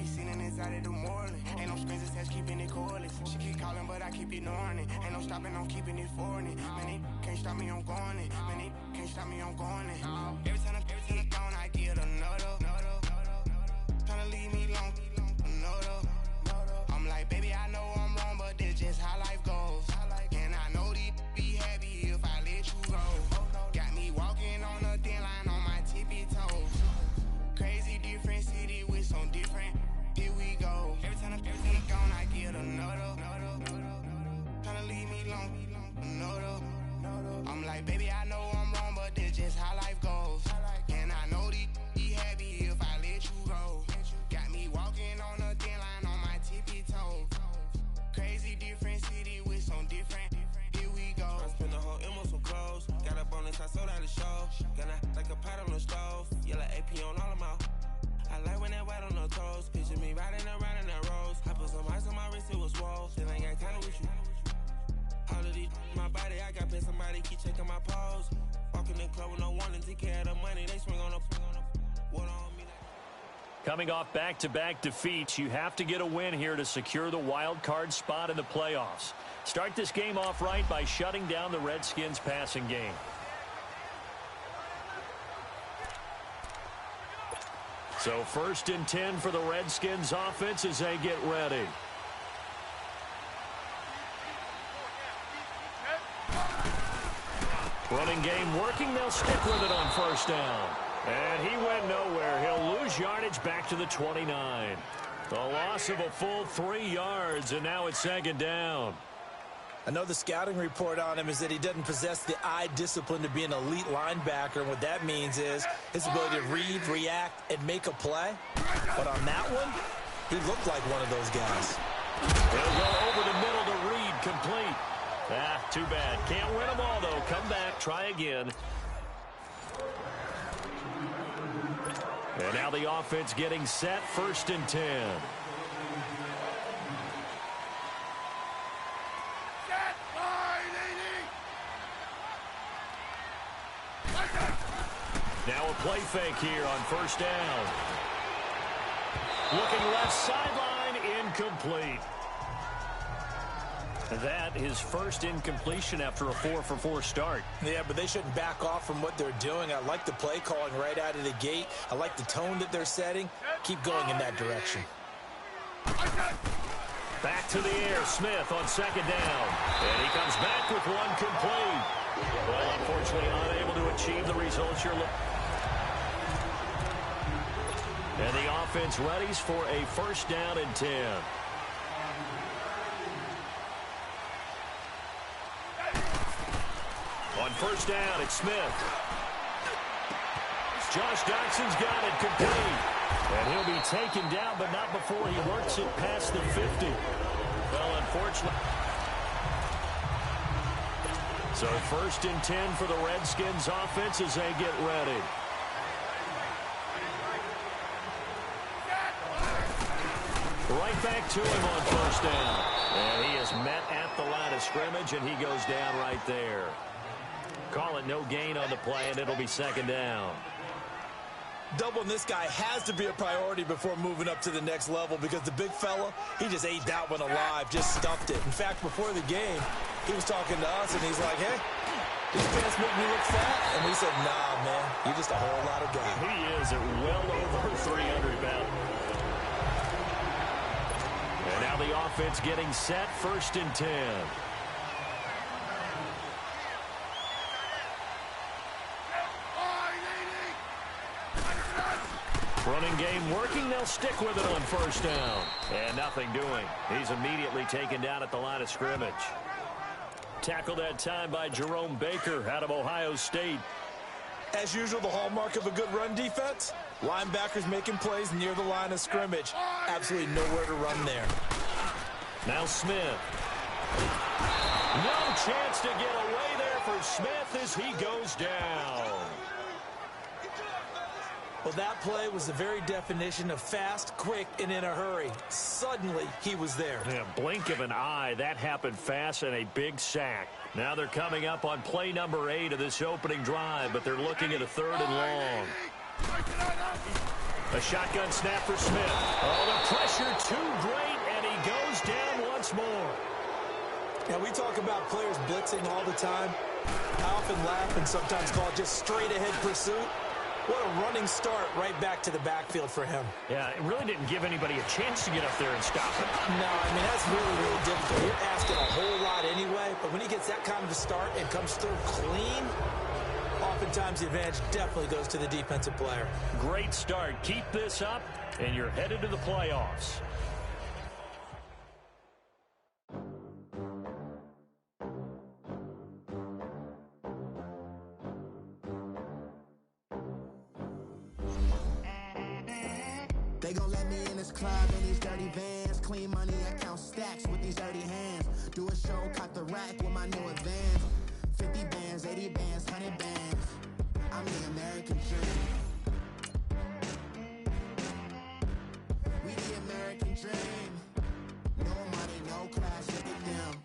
be sitting inside of the morning. Ain't no strings attached, keeping it cordless. She keep calling, but I keep ignoring it. Ain't no stopping, I'm keeping it foreign. Man, they can't stop me, I'm going it. Man, they can't stop me, I'm going it. Every time I'm gone, I get another. Tryna leave me alone, another. I'm like, baby, I know I'm wrong, but this just how life goes. And I know these be happy if I let you go. Got me walking on a thin line on my tippy toes. Crazy different city with some different. Here we go. Every time I'm gone, I get another. Tryna leave me alone, another. I'm like, baby, I know I'm wrong, but this just how life goes. And I know these be happy if I let you go. Got me walking on a thin line on my tippy toes. Crazy different city with some different. Here we go. I spent the whole M on some clothes. Got a bonus, I sold out the show. Got like a pot on the stove. Yellow AP on all of my. I like when that white on the toes. Picture me riding around in that rose. I put some ice on my wrist, it was swole. Still ain't got time with you. All of these, my body, I got paid somebody keep checking my pose. Walking in the club with no warning, take care of the money. They swing on the water on me. Coming off back-to-back defeats, you have to get a win here to secure the wild card spot in the playoffs. Start this game off right by shutting down the Redskins' passing game. So 1st and 10 for the Redskins offense as they get ready. Running game working. They'll stick with it on 1st down. And he went nowhere. He'll lose yardage back to the 29. The loss of a full 3 yards, and now it's 2nd down. I know the scouting report on him is that he doesn't possess the eye discipline to be an elite linebacker, and what that means is his ability to read, react, and make a play. But on that one, he looked like one of those guys. He'll go over the middle to Reed, complete. Too bad. Can't win them all, though. Come back, try again. And now the offense getting set, 1st and 10. Now a play fake here on 1st down. Looking left sideline, incomplete. That is first incompletion after a 4-for-4 start. Yeah, but they shouldn't back off from what they're doing. I like the play calling right out of the gate. I like the tone that they're setting. Keep going in that direction. Back to the air, Smith on 2nd down. And he comes back with one complete. Well, unfortunately, unable to achieve the results you're looking. And the offense readies for a 1st down and 10. On 1st down, it's Smith. Josh Doxson's got it complete. And he'll be taken down, but not before he works it past the 50. Well, unfortunately. So 1st and 10 for the Redskins offense as they get ready. Right back to him on 1st down. And he is met at the line of scrimmage, and he goes down right there. Call it no gain on the play, and it'll be 2nd down. Doubling this guy has to be a priority before moving up to the next level because the big fella, he just ate that one alive, just stuffed it. In fact, before the game, he was talking to us, and he's like, hey, these pants make me look fat? And we said, nah, man, you're just a whole lot of guy. He is at well over 300 pounds. And now the offense getting set, 1st and 10. Running game working. They'll stick with it on 1st down. And nothing doing. He's immediately taken down at the line of scrimmage. Tackled that time by Jerome Baker out of Ohio State. As usual, the hallmark of a good run defense, linebackers making plays near the line of scrimmage. Absolutely nowhere to run there. Now Smith. No chance to get away there for Smith as he goes down. Well, that play was the very definition of fast, quick, and in a hurry. Suddenly, he was there. Yeah, blink of an eye. That happened fast and a big sack. Now they're coming up on play number 8 of this opening drive, but they're looking at a 3rd and long. A shotgun snap for Smith. Oh, the pressure too great, and he goes down once more. Now, we talk about players blitzing all the time. I often laugh and sometimes call it just straight-ahead pursuit. What a running start right back to the backfield for him. Yeah, it really didn't give anybody a chance to get up there and stop him. No, I mean, that's really, really difficult. You're asking a whole lot anyway, but when he gets that kind of a start and comes through clean, oftentimes the advantage definitely goes to the defensive player. Great start. Keep this up, and you're headed to the playoffs. They gon' let me in this club in these dirty vans. Clean money, I count stacks with these dirty hands. Do a show, cut the rack with my new advance. 50 bands, 80 bands, 100 bands. I'm the American dream. We the American dream. No money, no class, look at them.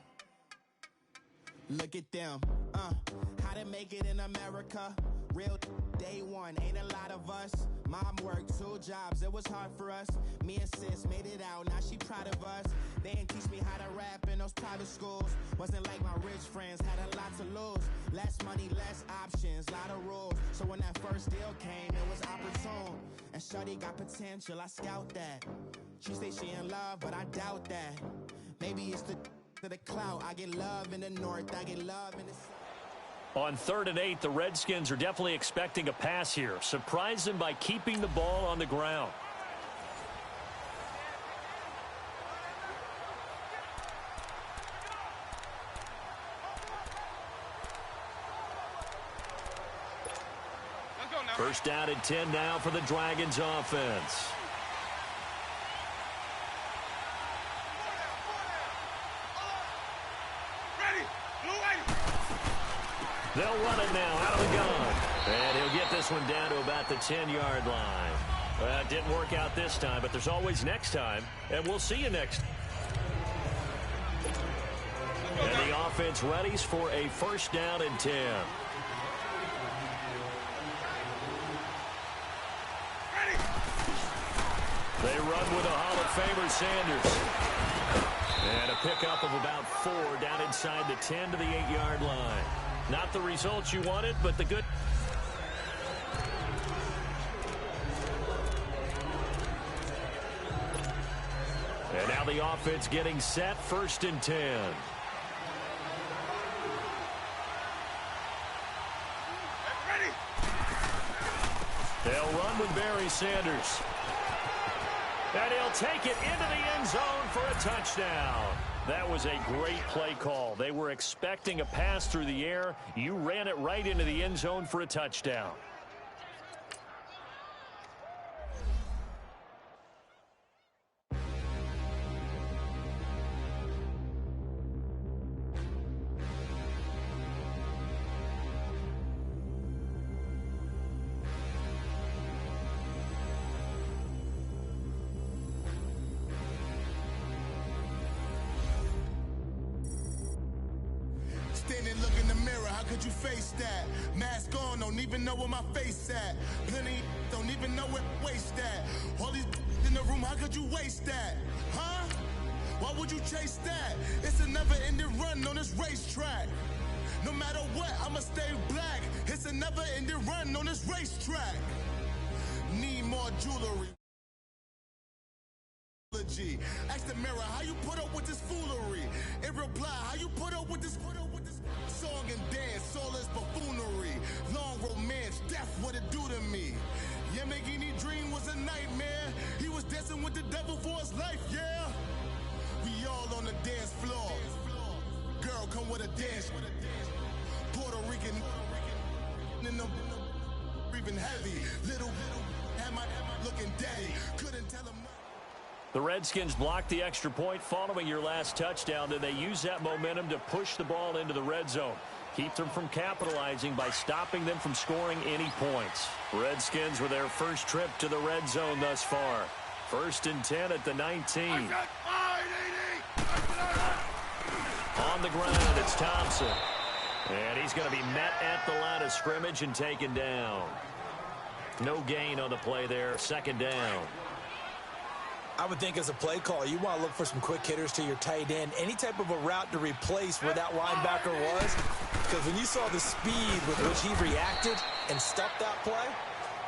Look at them. How to make it in America. Real day one, ain't a lot of us. Mom worked 2 jobs, it was hard for us. Me and sis made it out, now she proud of us. They didn't teach me how to rap in those private schools. Wasn't like my rich friends, had a lot to lose. Less money, less options, lot of rules. So when that first deal came, it was opportune. And shorty got potential, I scout that. She say she in love, but I doubt that. Maybe it's the clout. I get love in the north, I get love in the south. On 3rd and 8, the Redskins are definitely expecting a pass here. Surprise them by keeping the ball on the ground. First down and 10 now for the Dragons offense. They'll run it now out of the gun. And he'll get this one down to about the 10-yard line. Well, it didn't work out this time, but there's always next time. And we'll see you next. And the offense readies for a first down and 10. They run with a Hall of Famer, Sanders. And a pickup of about 4 down inside the 10 to the 8-yard line. Not the results you wanted, but the good. And now the offense getting set, 1st and 10. They'll run with Barry Sanders. And he'll take it into the end zone for a touchdown. That was a great play call. They were expecting a pass through the air. You ran it right into the end zone for a touchdown. Standing, look in the mirror, how could you face that? Mask on, don't even know where my face at. Plenty don't even know where waste at. All these in the room, how could you waste that? Huh? Why would you chase that? It's a never-ending run on this racetrack. No matter what, I'ma stay black. It's a never-ending run on this racetrack. Need more jewelry. Ask the mirror, how you put up with this foolery? In reply, how you put up with this song and dance, all this buffoonery. Long romance, death, what it do to me? Yamagini dream was a nightmare. He was dancing with the devil for his life, yeah. We all on the dance floor. Girl, come with a dance. Puerto Rican in the breathing heavy. Little had my looking daddy. Couldn't tell him. The Redskins blocked the extra point following your last touchdown. Then they use that momentum to push the ball into the red zone. Keep them from capitalizing by stopping them from scoring any points. Redskins with their first trip to the red zone thus far. 1st and 10 at the 19. On the ground, it's Thompson. And he's going to be met at the line of scrimmage and taken down. No gain on the play there. Second down. I would think as a play call, you want to look for some quick hitters to your tight end. Any type of a route to replace where that linebacker was. Because when you saw the speed with which he reacted and stuffed that play,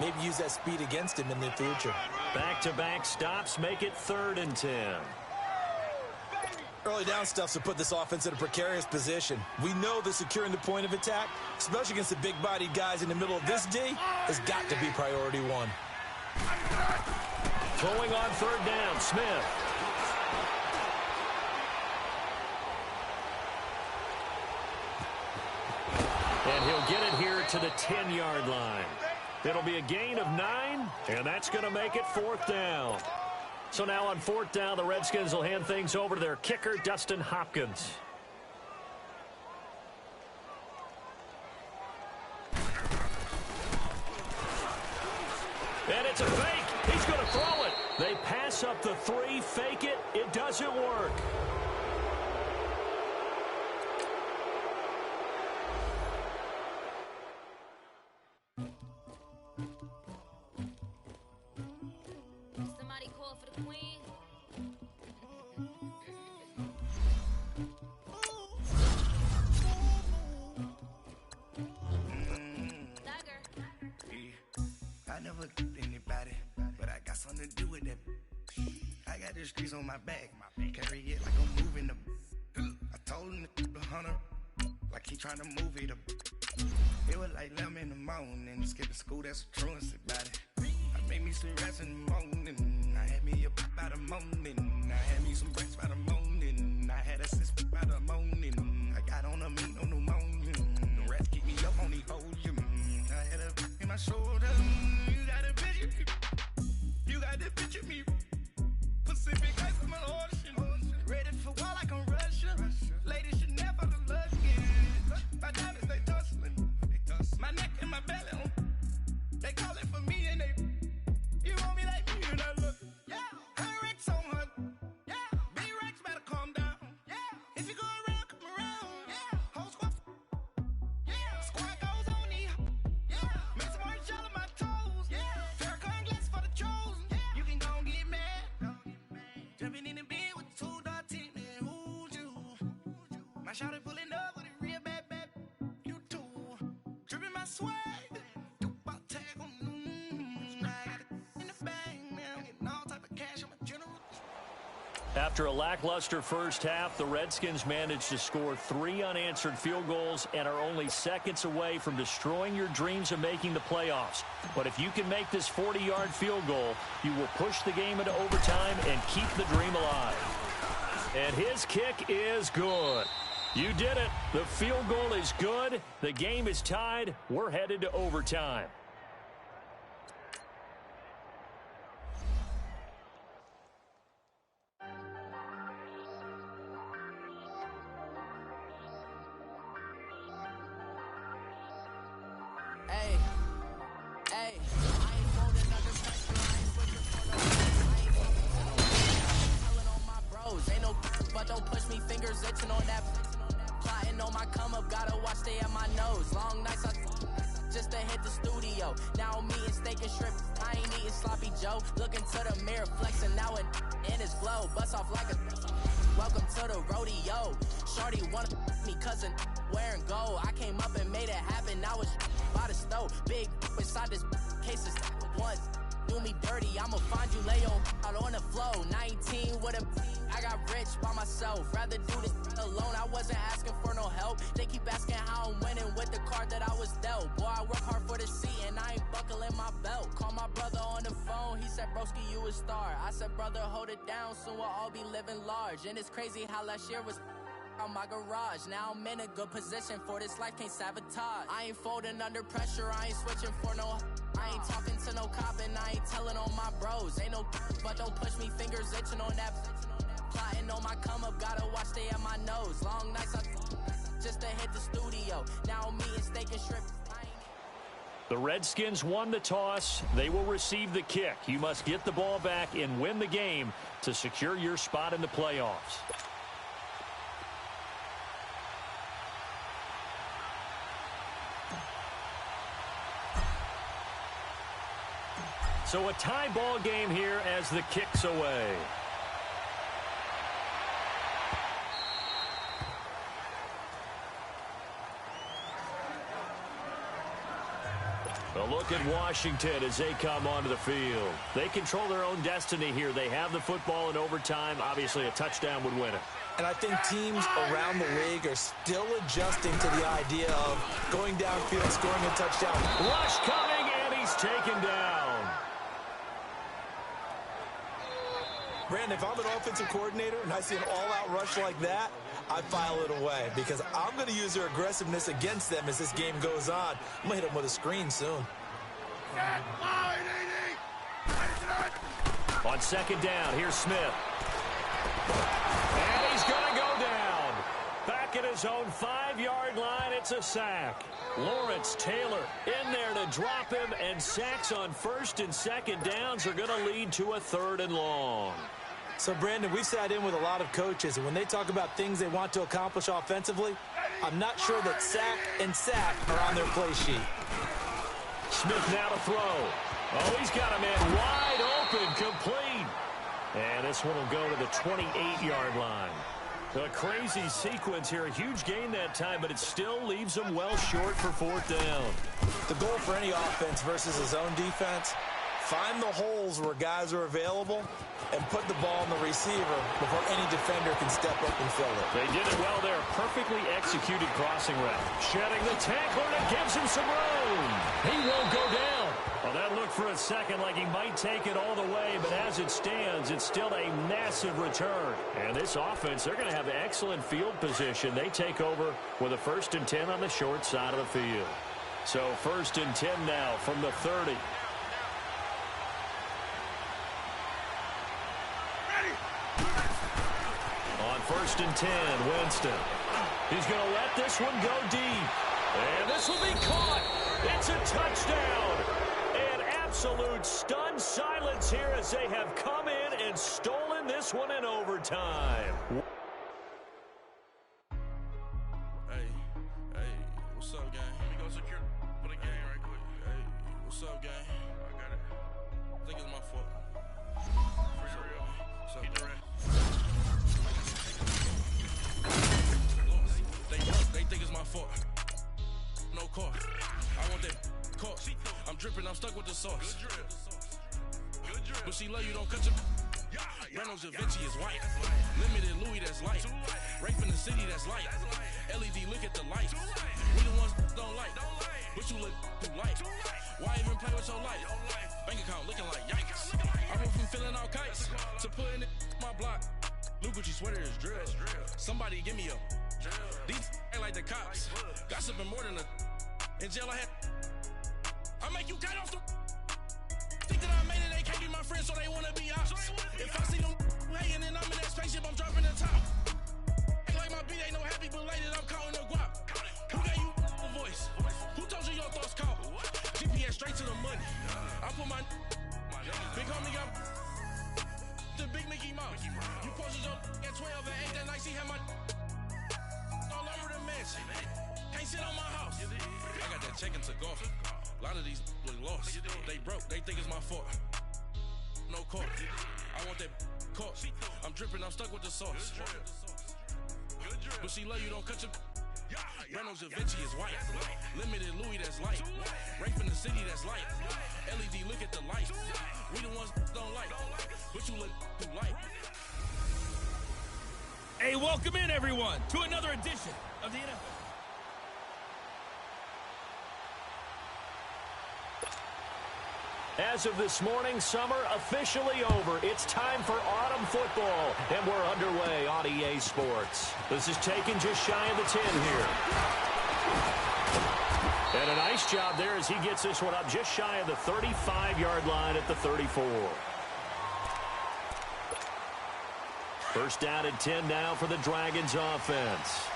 maybe use that speed against him in the future. Back-to-back stops make it 3rd and 10. Early down stuffs will put this offense in a precarious position. We know that securing the point of attack, especially against the big-bodied guys in the middle of this D, has got to be priority one. Throwing on 3rd down, Smith. And he'll get it here to the 10-yard line. It'll be a gain of 9, and that's going to make it 4th down. So now on 4th down, the Redskins will hand things over to their kicker, Dustin Hopkins. And it's a fake. He's going to throw it. They pass up the 3, fake it. It doesn't work. Somebody call for the queen. I never anybody, but I got something to do with that. I got the streets on my back, carry it like I'm moving them. I told him to keep 100, like he trying to move it up. It was like 11 in the morning, skipping school, that's a truancy about it. I made me some rats in the morning, I had me a pop by the morning, I had me some breaks by the morning, I had a sis by the morning, I got on a meat on pneumonia, the rats keep me up on the volume, I had a in my shoulder, you got a picture me, you got the picture me, Pacific ice on my ocean, ready for war like I'm Russia, ladies should never the luggage, my diamonds they tussling, my neck and my belly, they call it for me and they, you want me like me and I look, yeah, her Rex on her, yeah, B-Rex better calm down, yeah, if you go around, come around, yeah, whole squad, yeah, squad goes on the, yeah, make some orange gel on my toes, yeah, Farrakhan glass for the chosen, yeah, you can go and get mad, jumping in the bed with 2 dark teeth, man, who's you, my shawty pulling up with a real bad, you too, dripping my swag, After a lackluster first half, the Redskins managed to score 3 unanswered field goals and are only seconds away from destroying your dreams of making the playoffs. But if you can make this 40-yard field goal, you will push the game into overtime and keep the dream alive. And his kick is good. You did it. The field goal is good. The game is tied. We're headed to overtime. Don't push me, fingers itching on that. Plotting on my come up, gotta watch stay at my nose. Long nights, just to hit the studio. Now I'm eating steak and shrimp. I ain't eating sloppy Joe. Looking to the mirror, flexing now and in his glow. Bust off like a. Welcome to the rodeo. Shorty wanna me, cousin wearing gold. I came up and made it happen. Now it's by the stove. Big inside this case is once. Do me dirty, I'ma find you lay out on the floor. 19 with a, I got rich by myself. Rather do this alone, I wasn't asking for no help. They keep asking how I'm winning with the card that I was dealt. Boy, I work hard for the seat and I ain't buckling my belt. Call my brother on the phone, he said, broski, you a star. I said, brother, hold it down, soon we'll all be living large. And it's crazy how last year was on my garage. Now I'm in a good position for this life, can't sabotage. I ain't folding under pressure, I ain't switching for no. I ain't talking to no cop and I ain't telling on my bros. Ain't no but don't push me, fingers itching on that. Plotting on my come up, gotta watch stay at my nose. Long nights just to hit the studio. Now I'm eating steak and shrimp. The Redskins won the toss. They will receive the kick. You must get the ball back and win the game to secure your spot in the playoffs. So a tie ball game here as the kick's away. A look at Washington as they come onto the field. They control their own destiny here. They have the football in overtime. Obviously, a touchdown would win it. And I think teams around the league are still adjusting to the idea of going downfield, scoring a touchdown. Rush coming, and he's taken down. Brandon, if I'm an offensive coordinator and I see an all-out rush like that, I file it away because I'm going to use their aggressiveness against them as this game goes on. I'm going to hit them with a screen soon. On second down, here's Smith. And he's going to go down. Back at his own 5-yard line, it's a sack. Lawrence Taylor in there to drop him, and sacks on first and second downs are going to lead to a 3rd and long. So, Brandon, we've sat in with a lot of coaches, and when they talk about things they want to accomplish offensively, I'm not sure that sack and sack are on their play sheet. Smith now to throw. Oh, he's got a man wide open, complete. And this one will go to the 28-yard line. A crazy sequence here. A huge gain that time, but it still leaves him well short for 4th down. The goal for any offense versus his own defense, find the holes where guys are available and put the ball in the receiver before any defender can step up and fill it. They did it well there. Perfectly executed crossing route. Shedding the tackler, and it gives him some room. He won't go down. Well, that looked for a second like he might take it all the way, but as it stands, it's still a massive return. And this offense, they're going to have excellent field position. They take over with a 1st and 10 on the short side of the field. So 1st and 10 now from the 30. On 1st and 10, Winston. He's going to let this one go deep. And this will be caught. It's a touchdown. An absolute stunned silence here as they have come in and stolen this one in overtime. Hey, what's up, gang? Let me go secure for the game right quick. Hey, what's up, gang? I got it. I think it's my fault. For real. What's up, gang? They think it's my fault. No car. I want that car. I'm dripping, I'm stuck with the sauce. Good drip. But she love you, don't cut your... Reynolds Da Vinci is white. Limited Louis, that's light. Rape in the city, that's light. LED, look at the lights. We the ones don't like. But you look too light. Why even play with your life? Bank account looking like yikes. I went from filling out kites to putting it my block. Blue Gucci sweater is drill. Somebody give me a... These ain't like the cops. Gossiping more than a... In jail I had... I make you cut off the... Think that I made it, they can't be my friends, so they wanna be ops. If I see them hating and I'm in that spaceship, I'm dropping the top. Ain't like my beat ain't no happy belated, I'm counting the guap. Who gave you the voice? Who told you your thoughts count? GPS straight to the money. I put my... Big homie got... The big Mickey Mouse. You posted your at 12 and 8 that night, she had my... all over the mansion. Can't sit on my house. I got that check into golf. A lot of these look lost. They broke, they think it's my fault. No court. I want that court. I'm dripping, I'm stuck with the sauce. But she love you, don't cut your... Reynolds Da Vinci is white. Limited Louis, that's light. Rape in the city, that's light. LED, look at the lights. We the ones don't like. But you look too light. Hey, welcome in, everyone, to another edition of the NFL. As of this morning, summer officially over. It's time for autumn football, and we're underway on EA Sports. This is taken just shy of the 10 here. And a nice job there as he gets this one up just shy of the 35-yard line at the 34. First down and 10 now for the Dragons offense.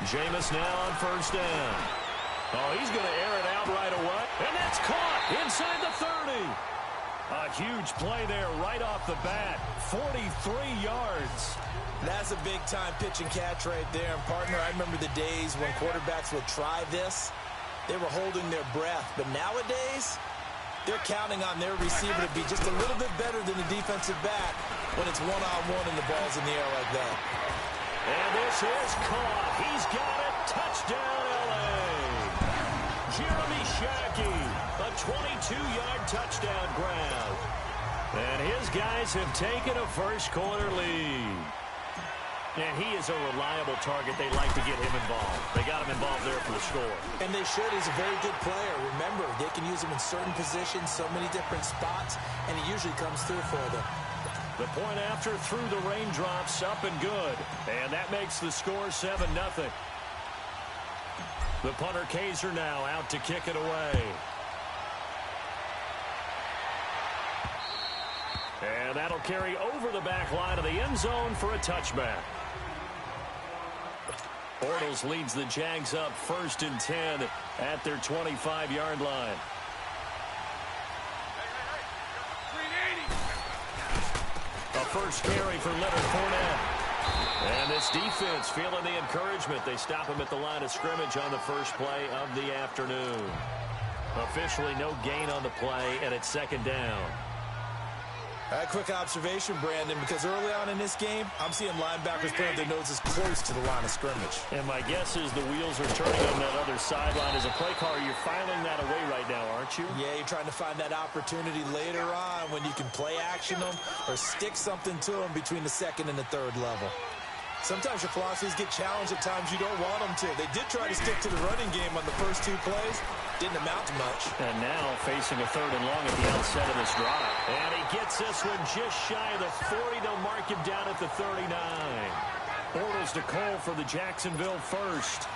Jameis now on first down. Oh, he's going to air it out right away. And that's caught inside the 30. A huge play there right off the bat. 43 yards. That's a big-time pitch and catch right there. And, partner, I remember the days when quarterbacks would try this. They were holding their breath. But nowadays, they're counting on their receiver to be just a little bit better than the defensive back when it's one-on-one and the ball's in the air like that. And this is caught. He's got it. Touchdown, L.A. Jeremy Shackey, a 22-yard touchdown grab. And his guys have taken a first-quarter lead. And he is a reliable target. They like to get him involved. They got him involved there for the score. And they should. He's a very good player. Remember, they can use him in certain positions, so many different spots, and he usually comes through for them. The point after through the raindrops, up and good. And that makes the score 7-0. The punter Kaiser now out to kick it away. And that'll carry over the back line of the end zone for a touchback. Bortles leads the Jags up 1st and 10 at their 25-yard line. A first carry for Leonard Fournette. And this defense feeling the encouragement. They stop him at the line of scrimmage on the first play of the afternoon. Officially no gain on the play, and it's 2nd down. A quick observation, Brandon, because early on in this game, I'm seeing linebackers putting their noses close to the line of scrimmage. And my guess is the wheels are turning on that other sideline. As a play caller, you're filing that away right now, aren't you? Yeah, you're trying to find that opportunity later on when you can play action them or stick something to them between the 2nd and the 3rd level. Sometimes your philosophies get challenged at times you don't want them to. They did try to stick to the running game on the first 2 plays. Didn't amount to much. And now facing a 3rd and long at the outset of this drive. And he gets this one just shy of the 40. They'll mark him down at the 39. Bortles to Cole for the Jacksonville first.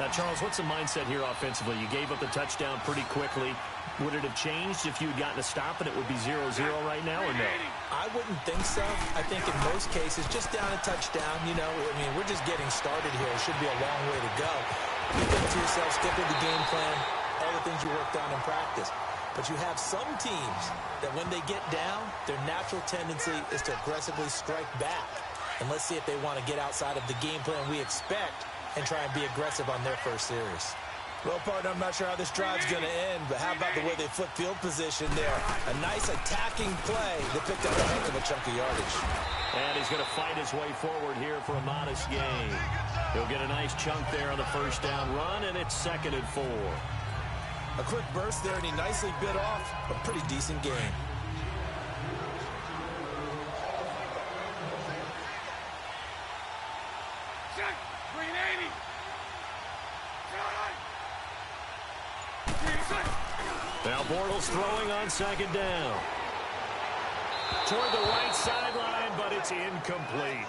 Now, Charles, what's the mindset here offensively? You gave up the touchdown pretty quickly. Would it have changed if you had gotten a stop and it would be 0-0 right now or no? I wouldn't think so. I think in most cases, just down a touchdown, you know, I mean, we're just getting started here. It should be a long way to go. You think to yourself, stick with the game plan, all the things you worked on in practice. But you have some teams that when they get down, their natural tendency is to aggressively strike back. And let's see if they want to get outside of the game plan we expect and try and be aggressive on their first series. Well, partner, I'm not sure how this drive's going to end, but how about the way they flip field position there? A nice attacking play that picked up a heck of a chunk of yardage. And he's going to fight his way forward here for a modest gain. He'll get a nice chunk there on the first down run, and it's 2nd and 4. A quick burst there, and he nicely bit off a pretty decent gain. Check, 380. Now Bortles throwing on 2nd down. Toward the right sideline, but it's incomplete.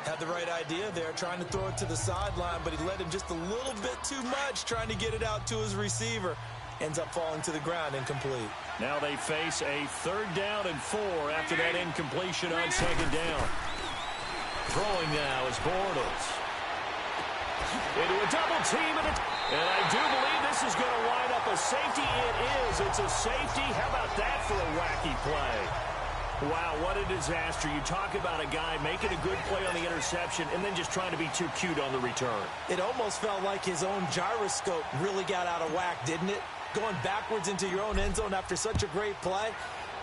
Had the right idea there, trying to throw it to the sideline, but he let him just a little bit too much, trying to get it out to his receiver. Ends up falling to the ground, incomplete. Now they face a 3rd down and 4 after that incompletion on 2nd down. Throwing now is Bortles. Into a double team, and I do believe this is going to wind up a safety. It is. It's a safety. How about that for a wacky play? Wow, what a disaster. You talk about a guy making a good play on the interception and then just trying to be too cute on the return. It almost felt like his own gyroscope really got out of whack, didn't it? Going backwards into your own end zone after such a great play.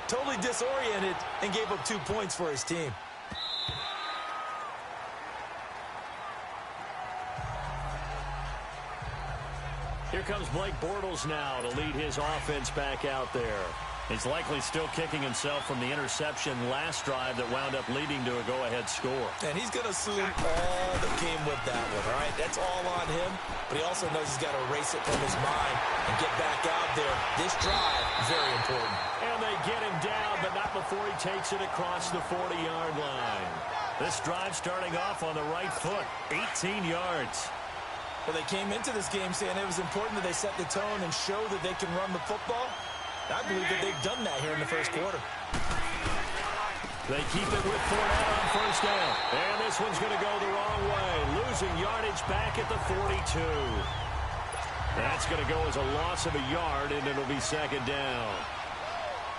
Totally disoriented and gave up 2 points for his team. Here comes Blake Bortles now to lead his offense back out there. He's likely still kicking himself from the interception last drive that wound up leading to a go-ahead score. And he's going to assume all that came with that one, all right? That's all on him, but he also knows he's got to erase it from his mind and get back out there. This drive, very important. And they get him down, but not before he takes it across the 40-yard line. This drive starting off on the right foot, 18 yards. Well, they came into this game saying it was important that they set the tone and show that they can run the football. I believe that they've done that here in the first quarter. They keep it with Fournette on first down. And this one's going to go the wrong way. Losing yardage back at the 42. That's going to go as a loss of a yard, and it'll be second down.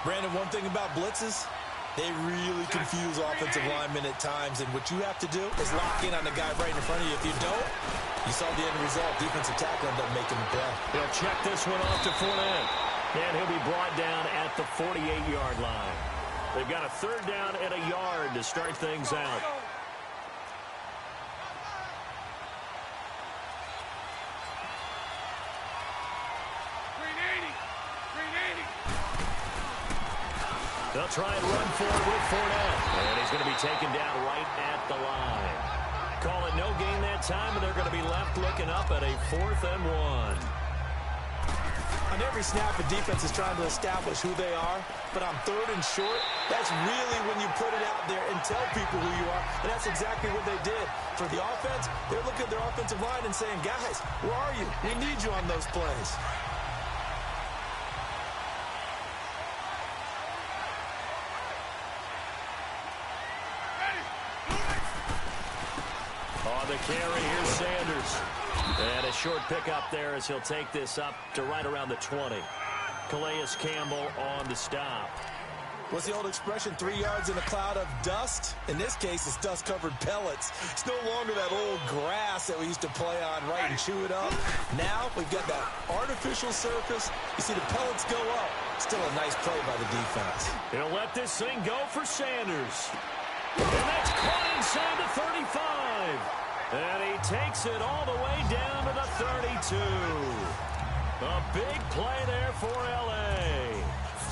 Brandon, one thing about blitzes, they really confuse offensive linemen at times, and what you have to do is lock in on the guy right in front of you. If you don't, you saw the end result. Defensive tackle ended up making the play. He'll check this one off to Fournette, and he'll be brought down at the 48-yard line. They've got a third down and a yard to start things out. They'll try and run forward with Fournette. And he's going to be taken down right at the line. Call it no gain that time, and they're going to be left looking up at a 4th and 1. On every snap, the defense is trying to establish who they are. But on 3rd and short, that's really when you put it out there and tell people who you are. And that's exactly what they did. For the offense, they're looking at their offensive line and saying, guys, where are you? We need you on those plays. On the carry, here's Sanders. And a short pickup there as he'll take this up to right around the 20. Calais Campbell on the stop. What's the old expression, 3 yards in a cloud of dust? In this case, it's dust-covered pellets. It's no longer that old grass that we used to play on, right, and chew it up. Now we've got that artificial surface. You see the pellets go up. Still a nice play by the defense. He'll let this thing go for Sanders. And that's caught inside the 35. And he takes it all the way down to the 32. A big play there for L.A.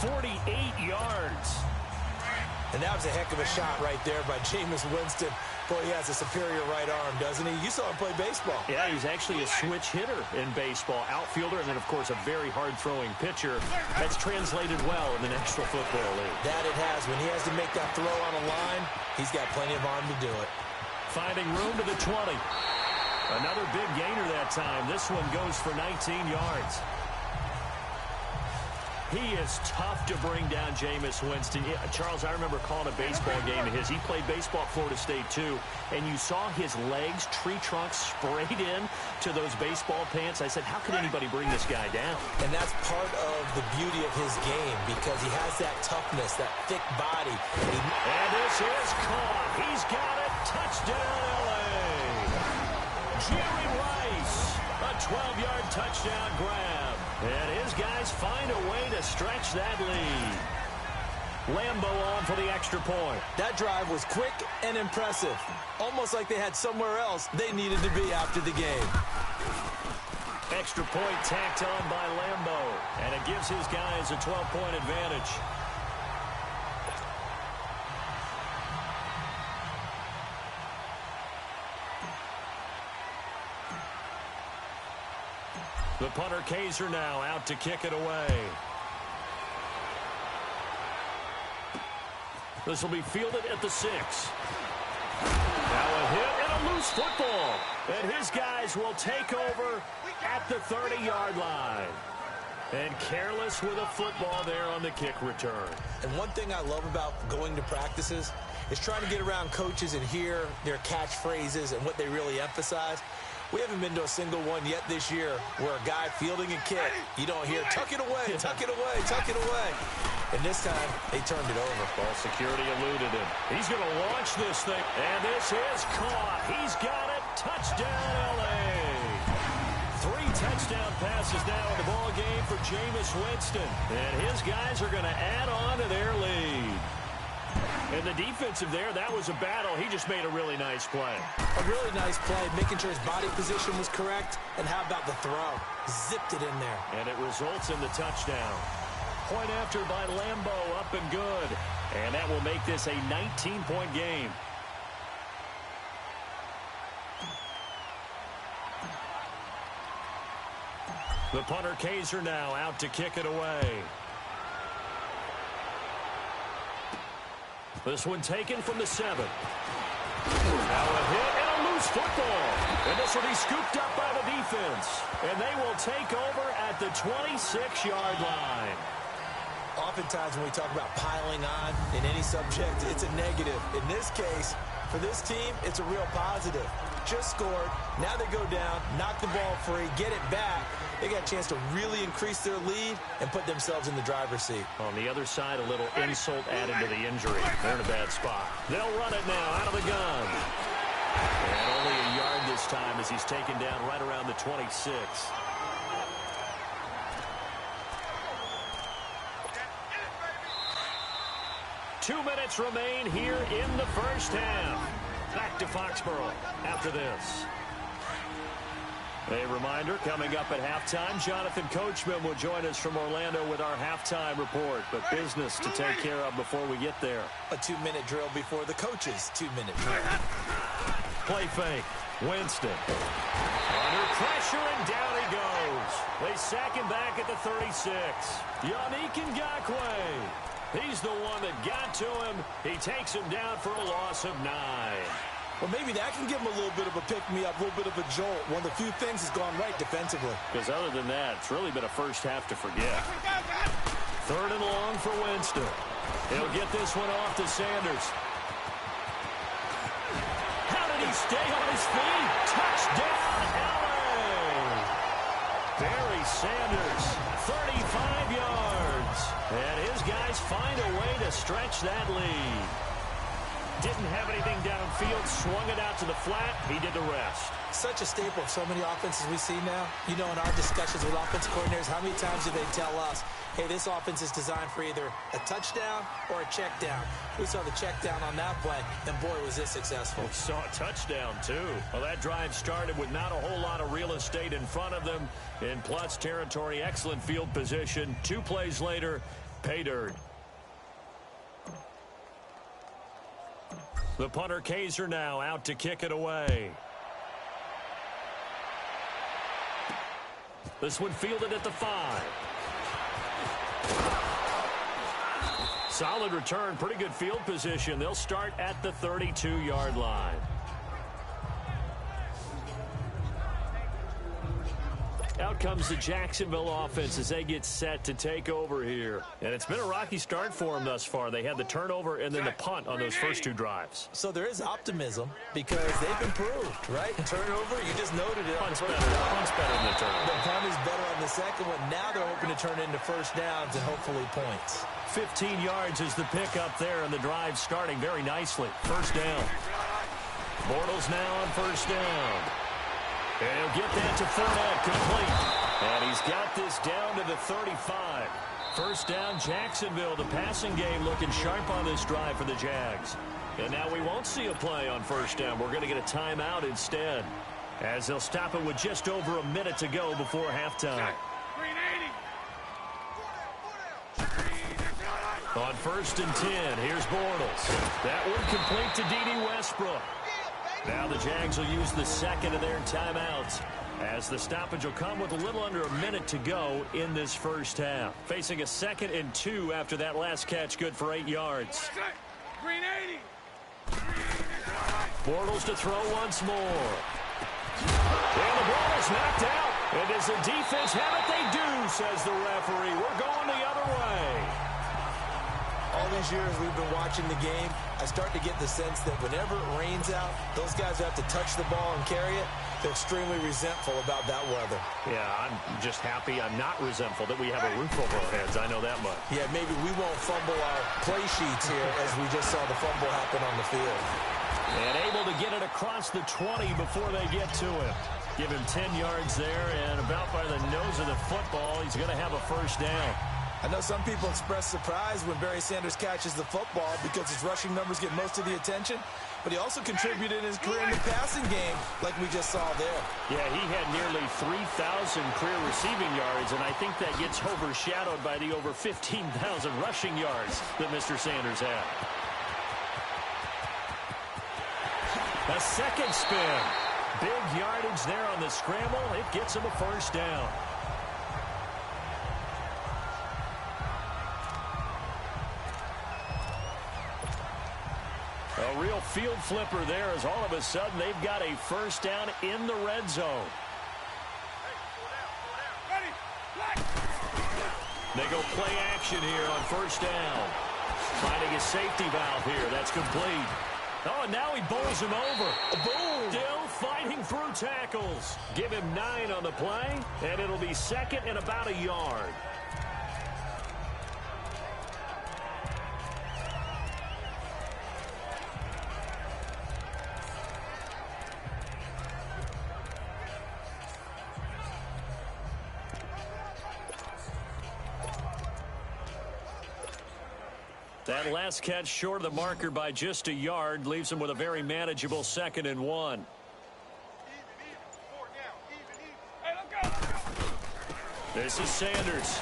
48 yards. And that was a heck of a shot right there by Jameis Winston. Boy, he has a superior right arm, doesn't he? You saw him play baseball. Yeah, he's actually a switch hitter in baseball. Outfielder, and then, of course, a very hard-throwing pitcher. That's translated well in the National Football League. That it has. When he has to make that throw on a line, he's got plenty of arm to do it. Finding room to the 20. Another big gainer that time. This one goes for 19 yards. He is tough to bring down, Jameis Winston. Yeah, Charles, I remember calling a baseball game of his. He played baseball at Florida State, too, and you saw his legs, tree trunks sprayed in to those baseball pants. I said, how could anybody bring this guy down? And that's part of the beauty of his game because he has that toughness, that thick body. And this is caught. He's got it. Touchdown, L.A. Jerry Rice, a 12-yard touchdown grab. And his guys find a way to stretch that lead. Lambeau on for the extra point. That drive was quick and impressive. Almost like they had somewhere else they needed to be after the game. Extra point tacked on by Lambeau. And it gives his guys a 12-point advantage. The punter Kaiser now out to kick it away. This will be fielded at the 6. Now a hit and a loose football. And his guys will take over at the 30-yard line. And careless with a football there on the kick return. And one thing I love about going to practices is trying to get around coaches and hear their catchphrases and what they really emphasize. We haven't been to a single one yet this year where a guy fielding a kick, you don't hear, tuck it away, tuck it away, tuck it away. And this time, they turned it over. Ball security eluded him. He's going to launch this thing. And this is caught. He's got it. Touchdown, L.A. 3 touchdown passes now in the ball game for Jameis Winston. And his guys are going to add on to their lead. And the defensive there, that was a battle. He just made a really nice play. A really nice play, making sure his body position was correct. And how about the throw? Zipped it in there. And it results in the touchdown. Point after by Lambeau, up and good. And that will make this a 19-point game. The punter Kaiser now out to kick it away. This one taken from the 7. Now a hit and a loose football. And this will be scooped up by the defense. And they will take over at the 26-yard line. Oftentimes when we talk about piling on in any subject, it's a negative. In this case, for this team, it's a real positive. just scored. Now they go down, knock the ball free, get it back. They got a chance to really increase their lead and put themselves in the driver's seat. On the other side, a little insult added to the injury. They're in a bad spot. They'll run it now out of the gun. And only a yard this time as he's taken down right around the 26. Two minutes remain here in the first half. Back to Foxborough after this. A reminder, coming up at halftime, Jonathan Coachman will join us from Orlando with our halftime report. But business to take care of before we get there. A 2-minute drill before the coach's 2-minute drill. Play fake. Winston. Under pressure, and down he goes. They sack him back at the 36. Yannick Ngakoue. He's the one that got to him. He takes him down for a loss of 9. Well, maybe that can give him a little bit of a pick-me-up, a little bit of a jolt. One of the few things has gone right defensively. Because other than that, it's really been a first half to forget. Third and long for Winston. He'll get this one off to Sanders. How did he stay on his feet? Touchdown, LA! Barry Sanders, 35 yards. And his guys find a way to stretch that lead. Didn't have anything downfield, swung it out to the flat. He did the rest. Such a staple of so many offenses we see now. You know, in our discussions with offensive coordinators, how many times do they tell us, hey, this offense is designed for either a touchdown or a check down. We saw the check down on that play, and boy, was this successful. We saw a touchdown, too. Well, that drive started with not a whole lot of real estate in front of them. In plus territory, excellent field position. 2 plays later, pay dirt. The punter Kaiser now out to kick it away. This one fielded at the 5. Solid return, pretty good field position. They'll start at the 32-yard line. Out comes the Jacksonville offense as they get set to take over here. And it's been a rocky start for them thus far. They had the turnover and then the punt on those first 2 drives. So there is optimism because they've improved, right? Turnover, you just noted it. Punt's better than the turnover. The punt is better on the second one. Now they're hoping to turn into first downs and hopefully points. 15 yards is the pickup there, and the drive starting very nicely. First down. Bortles now on first down. And he'll get that to Fournette, complete. And he's got this down to the 35. First down, Jacksonville. The passing game looking sharp on this drive for the Jags. And now we won't see a play on first down. We're going to get a timeout instead, as they'll stop it with just over a minute to go before halftime. On first and 10, here's Bortles. That one complete to D.D. Westbrook. Now the Jags will use the second of their timeouts, as the stoppage will come with a little under a minute to go in this first half. Facing a 2nd and 2 after that last catch, good for 8 yards. Bortles to throw once more. And the ball is knocked out. And does the defense have it? They do, says the referee. We're going the other way. All these years we've been watching the game, I start to get the sense that whenever it rains out, those guys who have to touch the ball and carry it, they're extremely resentful about that weather. Yeah, I'm just happy I'm not resentful that we have a roof over our heads. I know that much. Yeah, maybe we won't fumble our play sheets here as we just saw the fumble happen on the field. And able to get it across the 20 before they get to him. Give him 10 yards there, and about by the nose of the football, he's going to have a first down. I know some people express surprise when Barry Sanders catches the football because his rushing numbers get most of the attention, but he also contributed in his career in the passing game like we just saw there. Yeah, he had nearly 3,000 career receiving yards, and I think that gets overshadowed by the over 15,000 rushing yards that Mr. Sanders had. A second spin. Big yardage there on the scramble. It gets him a first down. A real field flipper there, as all of a sudden they've got a first down in the red zone. They go play action here on first down. Finding a safety valve here. That's complete. Oh, and now he bowls him over. Boom! Still fighting through tackles. Give him 9 on the play, and it'll be second and about a yard. That last catch short of the marker by just a yard leaves him with a very manageable 2nd and 1. This is Sanders.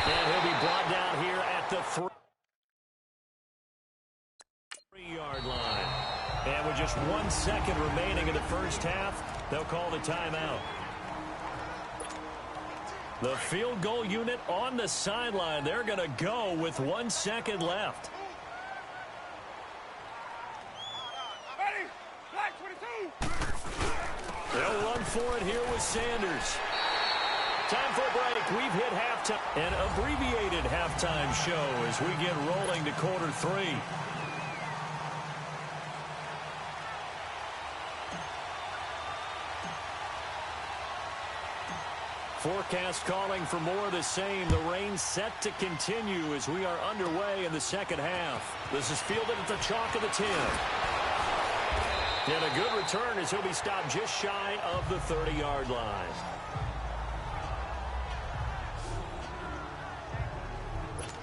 And he'll be brought down here at the 3-yard line. And with just 1 second remaining in the first half, they'll call the timeout. The field goal unit on the sideline. They're going to go with 1 second left. They'll run for it here with Sanders. Time for a break. We've hit halftime. An abbreviated halftime show as we get rolling to quarter 3. Forecast calling for more of the same. The rain set to continue as we are underway in the second half. This is fielded at the chalk of the 10. And a good return as he'll be stopped just shy of the 30-yard line.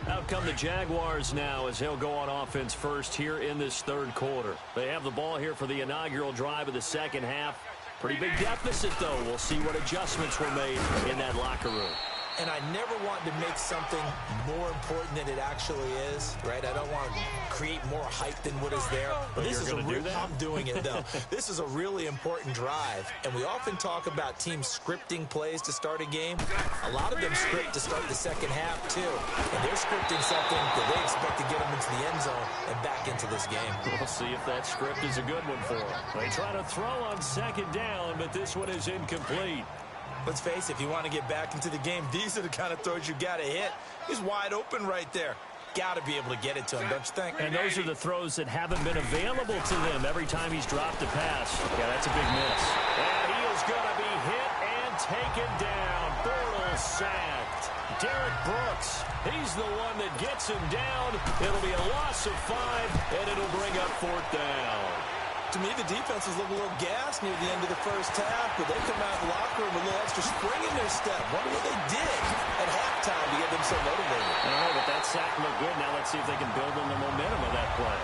Out come the Jaguars now as he'll go on offense first here in this third quarter. They have the ball here for the inaugural drive of the second half. Pretty big deficit, though. We'll see what adjustments were made in that locker room. And I never want to make something more important than it actually is, right? I don't want to create more hype than what is there. But this is I'm doing it, though. This is a really important drive. And we often talk about teams scripting plays to start a game. A lot of them script to start the second half, too. And they're scripting something that they expect to get them into the end zone and back into this game. We'll see if that script is a good one for them. They try to throw on second down, but this one is incomplete. Let's face it, if you want to get back into the game, these are the kind of throws you got to hit. He's wide open right there. Got to be able to get it to him, don't you think? And those are the throws that haven't been available to them every time he's dropped a pass. Yeah, that's a big miss. And he is going to be hit and taken down. Bortles sacked. Derek Brooks, he's the one that gets him down. It'll be a loss of 5, and it'll bring up 4th down. To me, the defense was looking a little gassed near the end of the first half, but they come out of the locker room with a little extra spring in their step. Wonder what they did at halftime to get them so motivated. I don't know, but that sack looked good. Now let's see if they can build on the momentum of that play.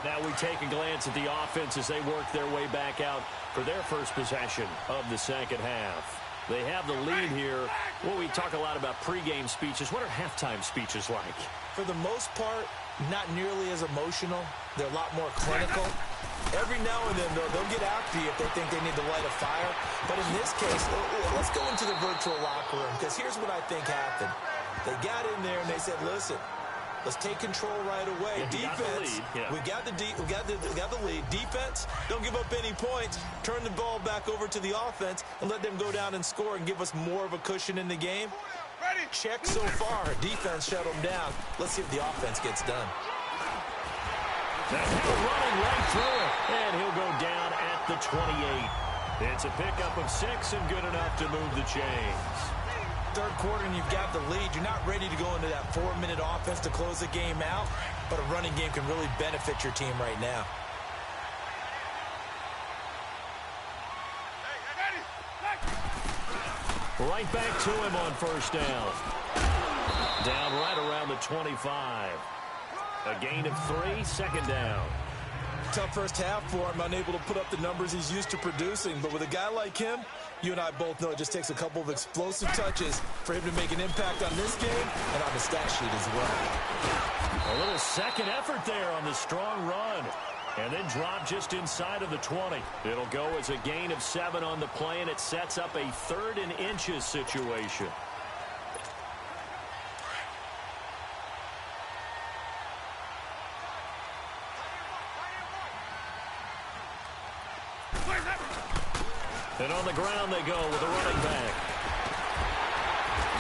Now we take a glance at the offense as they work their way back out for their first possession of the second half. They have the lead here. Well, we talk a lot about pregame speeches. What are halftime speeches like? For the most part, not nearly as emotional. They're a lot more clinical. Every now and then, though, they'll get after you if they think they need to light a fire. But in this case, let's go into the virtual locker room, because here's what I think happened. They got in there and they said, listen, let's take control right away. Yeah, defense, we got the lead. Defense, don't give up any points. Turn the ball back over to the offense and let them go down and score and give us more of a cushion in the game. Check so far. Defense shut them down. Let's see if the offense gets done. Running right through it, and he'll go down at the 28. It's a pickup of 6 and good enough to move the chains. Third quarter and you've got the lead. You're not ready to go into that 4-minute offense to close the game out, but a running game can really benefit your team right now. Right back to him on first down. Down right around the 25. A gain of 3, second down. Tough first half for him, unable to put up the numbers he's used to producing. But with a guy like him, you and I both know it just takes a couple of explosive touches for him to make an impact on this game and on the stat sheet as well. A little second effort there on the strong run. And then drop just inside of the 20. It'll go as a gain of 7 on the play, and it sets up a 3rd and inches situation. And on the ground they go with a running back.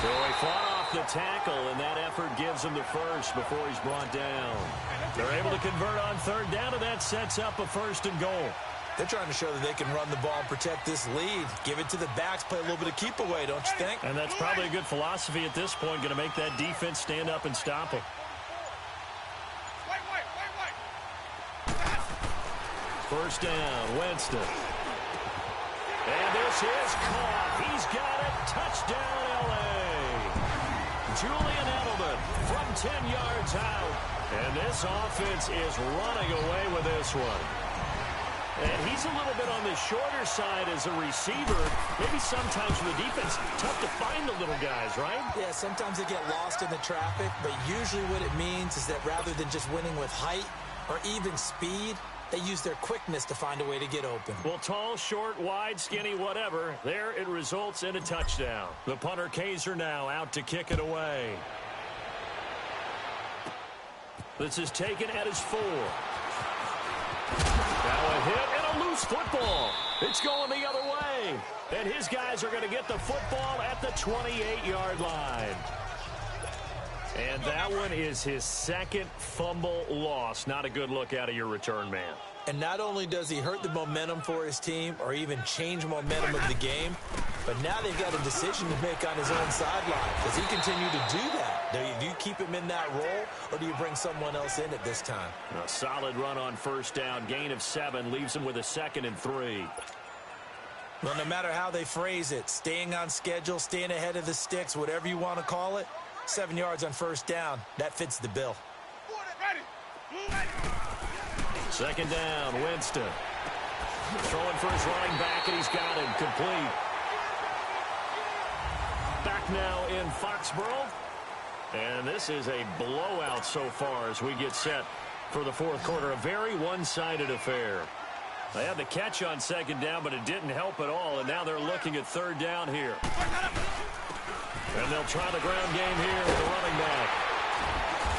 So he fought off the tackle, and that effort gives him the first before he's brought down. They're able to convert on third down, and that sets up a 1st and goal. They're trying to show that they can run the ball and protect this lead. Give it to the backs, play a little bit of keep away, don't you think? And that's probably a good philosophy at this point, going to make that defense stand up and stop him. First down, Winston. And this is caught. He's got it. Touchdown, L.A. Julian Edelman from 10 yards out. And this offense is running away with this one. And he's a little bit on the shorter side as a receiver. Maybe sometimes for the defense, tough to find the little guys, right? Yeah, sometimes they get lost in the traffic, but usually what it means is that rather than just winning with height or even speed, they use their quickness to find a way to get open. Well, tall, short, wide, skinny, whatever, there it results in a touchdown. The punter Kaiser now out to kick it away. This is taken at his 4. Now a hit and a loose football. It's going the other way. And his guys are going to get the football at the 28-yard line. And that one is his 2nd fumble loss. Not a good look out of your return man. And not only does he hurt the momentum for his team or even change momentum of the game, but now they've got a decision to make on his own sideline. Does he continue to do that? Do you keep him in that role, or do you bring someone else in at this time? A solid run on first down. Gain of 7 leaves him with a 2nd and 3. Well, no matter how they phrase it, staying on schedule, staying ahead of the sticks, whatever you want to call it, 7 yards on first down, that fits the bill. 2nd down, Winston. Throwing for his running back, and he's got him complete. Back now in Foxborough. And this is a blowout so far as we get set for the 4th quarter. A very one-sided affair. They had the catch on 2nd down, but it didn't help at all. And now they're looking at 3rd down here. And they'll try the ground game here with the running back.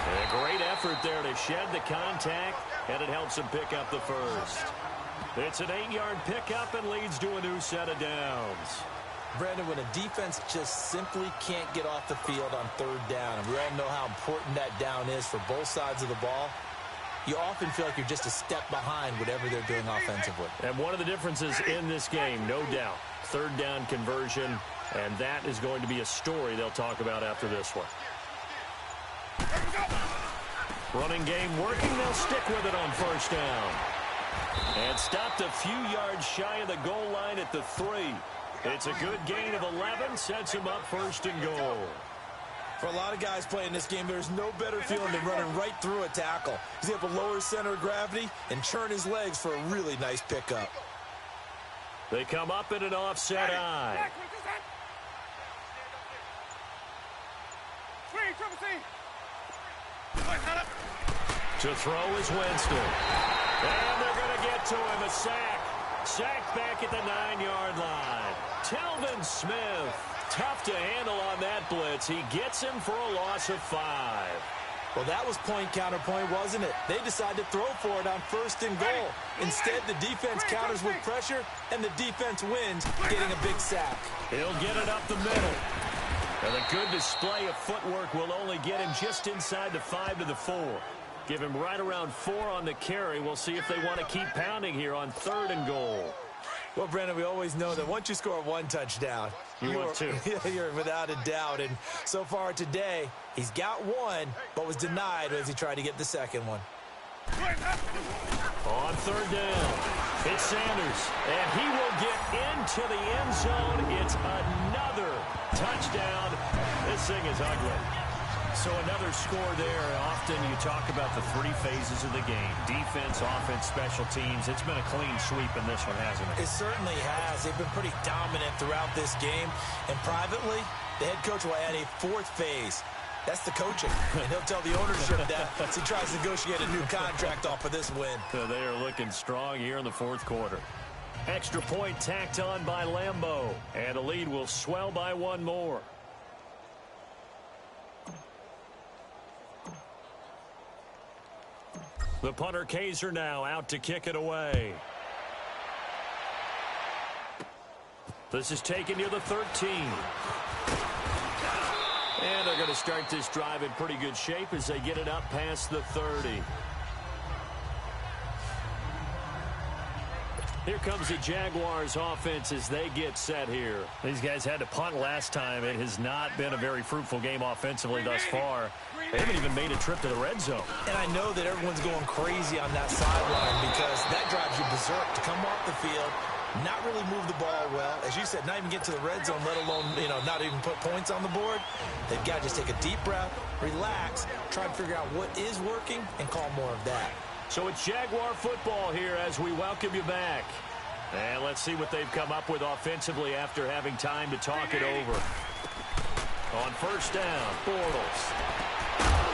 And a great effort there to shed the contact, and it helps him pick up the first. It's an 8-yard pickup and leads to a new set of downs. Brandon, when a defense just simply can't get off the field on 3rd down, and we all know how important that down is for both sides of the ball, you often feel like you're just a step behind whatever they're doing offensively. And one of the differences in this game, no doubt, 3rd down conversion, and that is going to be a story they'll talk about after this one. Running game working. They'll stick with it on first down. And stopped a few yards shy of the goal line at the 3. It's a good gain of 11. Sets him up 1st and goal. For a lot of guys playing this game, there's no better feeling than running right through a tackle. He's able to lower his center of gravity and churn his legs for a really nice pickup. They come up in an offset eye. To throw is Winston. And they're going to get to him. A sack. Sacked back at the 9-yard line. Telvin Smith. Tough to handle on that blitz. He gets him for a loss of 5. Well, that was point counterpoint, wasn't it? They decided to throw for it on 1st and goal. Instead, the defense counters with pressure, and the defense wins, getting a big sack. He'll get it up the middle. And a good display of footwork will only get him just inside the 5 to the 4. Give him right around 4 on the carry. We'll see if they want to keep pounding here on 3rd and goal. Well, Brandon, we always know that once you score 1 touchdown, want 2. You're without a doubt. And so far today, he's got 1, but was denied as he tried to get the 2nd one. On 3rd down, it's Sanders, and he will get into the end zone. It's another touchdown. This thing is ugly. So another score there. Often you talk about the 3 phases of the game. Defense, offense, special teams. It's been a clean sweep in this one, hasn't it? It certainly has. They've been pretty dominant throughout this game. And privately, the head coach will add a 4th phase. That's the coaching. And he'll tell the ownership that as he tries to negotiate a new contract off of this win. They are looking strong here in the 4th quarter. Extra point tacked on by Lambeau. And the lead will swell by 1 more. The punter Kaiser now out to kick it away. This is taken near the 13. And they're going to start this drive in pretty good shape as they get it up past the 30. Here comes the Jaguars offense as they get set here. These guys had to punt last time. It has not been a very fruitful game offensively thus far. They haven't even made a trip to the red zone. And I know that everyone's going crazy on that sideline because that drives you berserk to come off the field, not really move the ball well. As you said, not even get to the red zone, let alone, not even put points on the board. They've got to just take a deep breath, relax, try and figure out what is working, and call more of that. So it's Jaguar football here as we welcome you back. And let's see what they've come up with offensively after having time to talk it over. On first down, Bortles.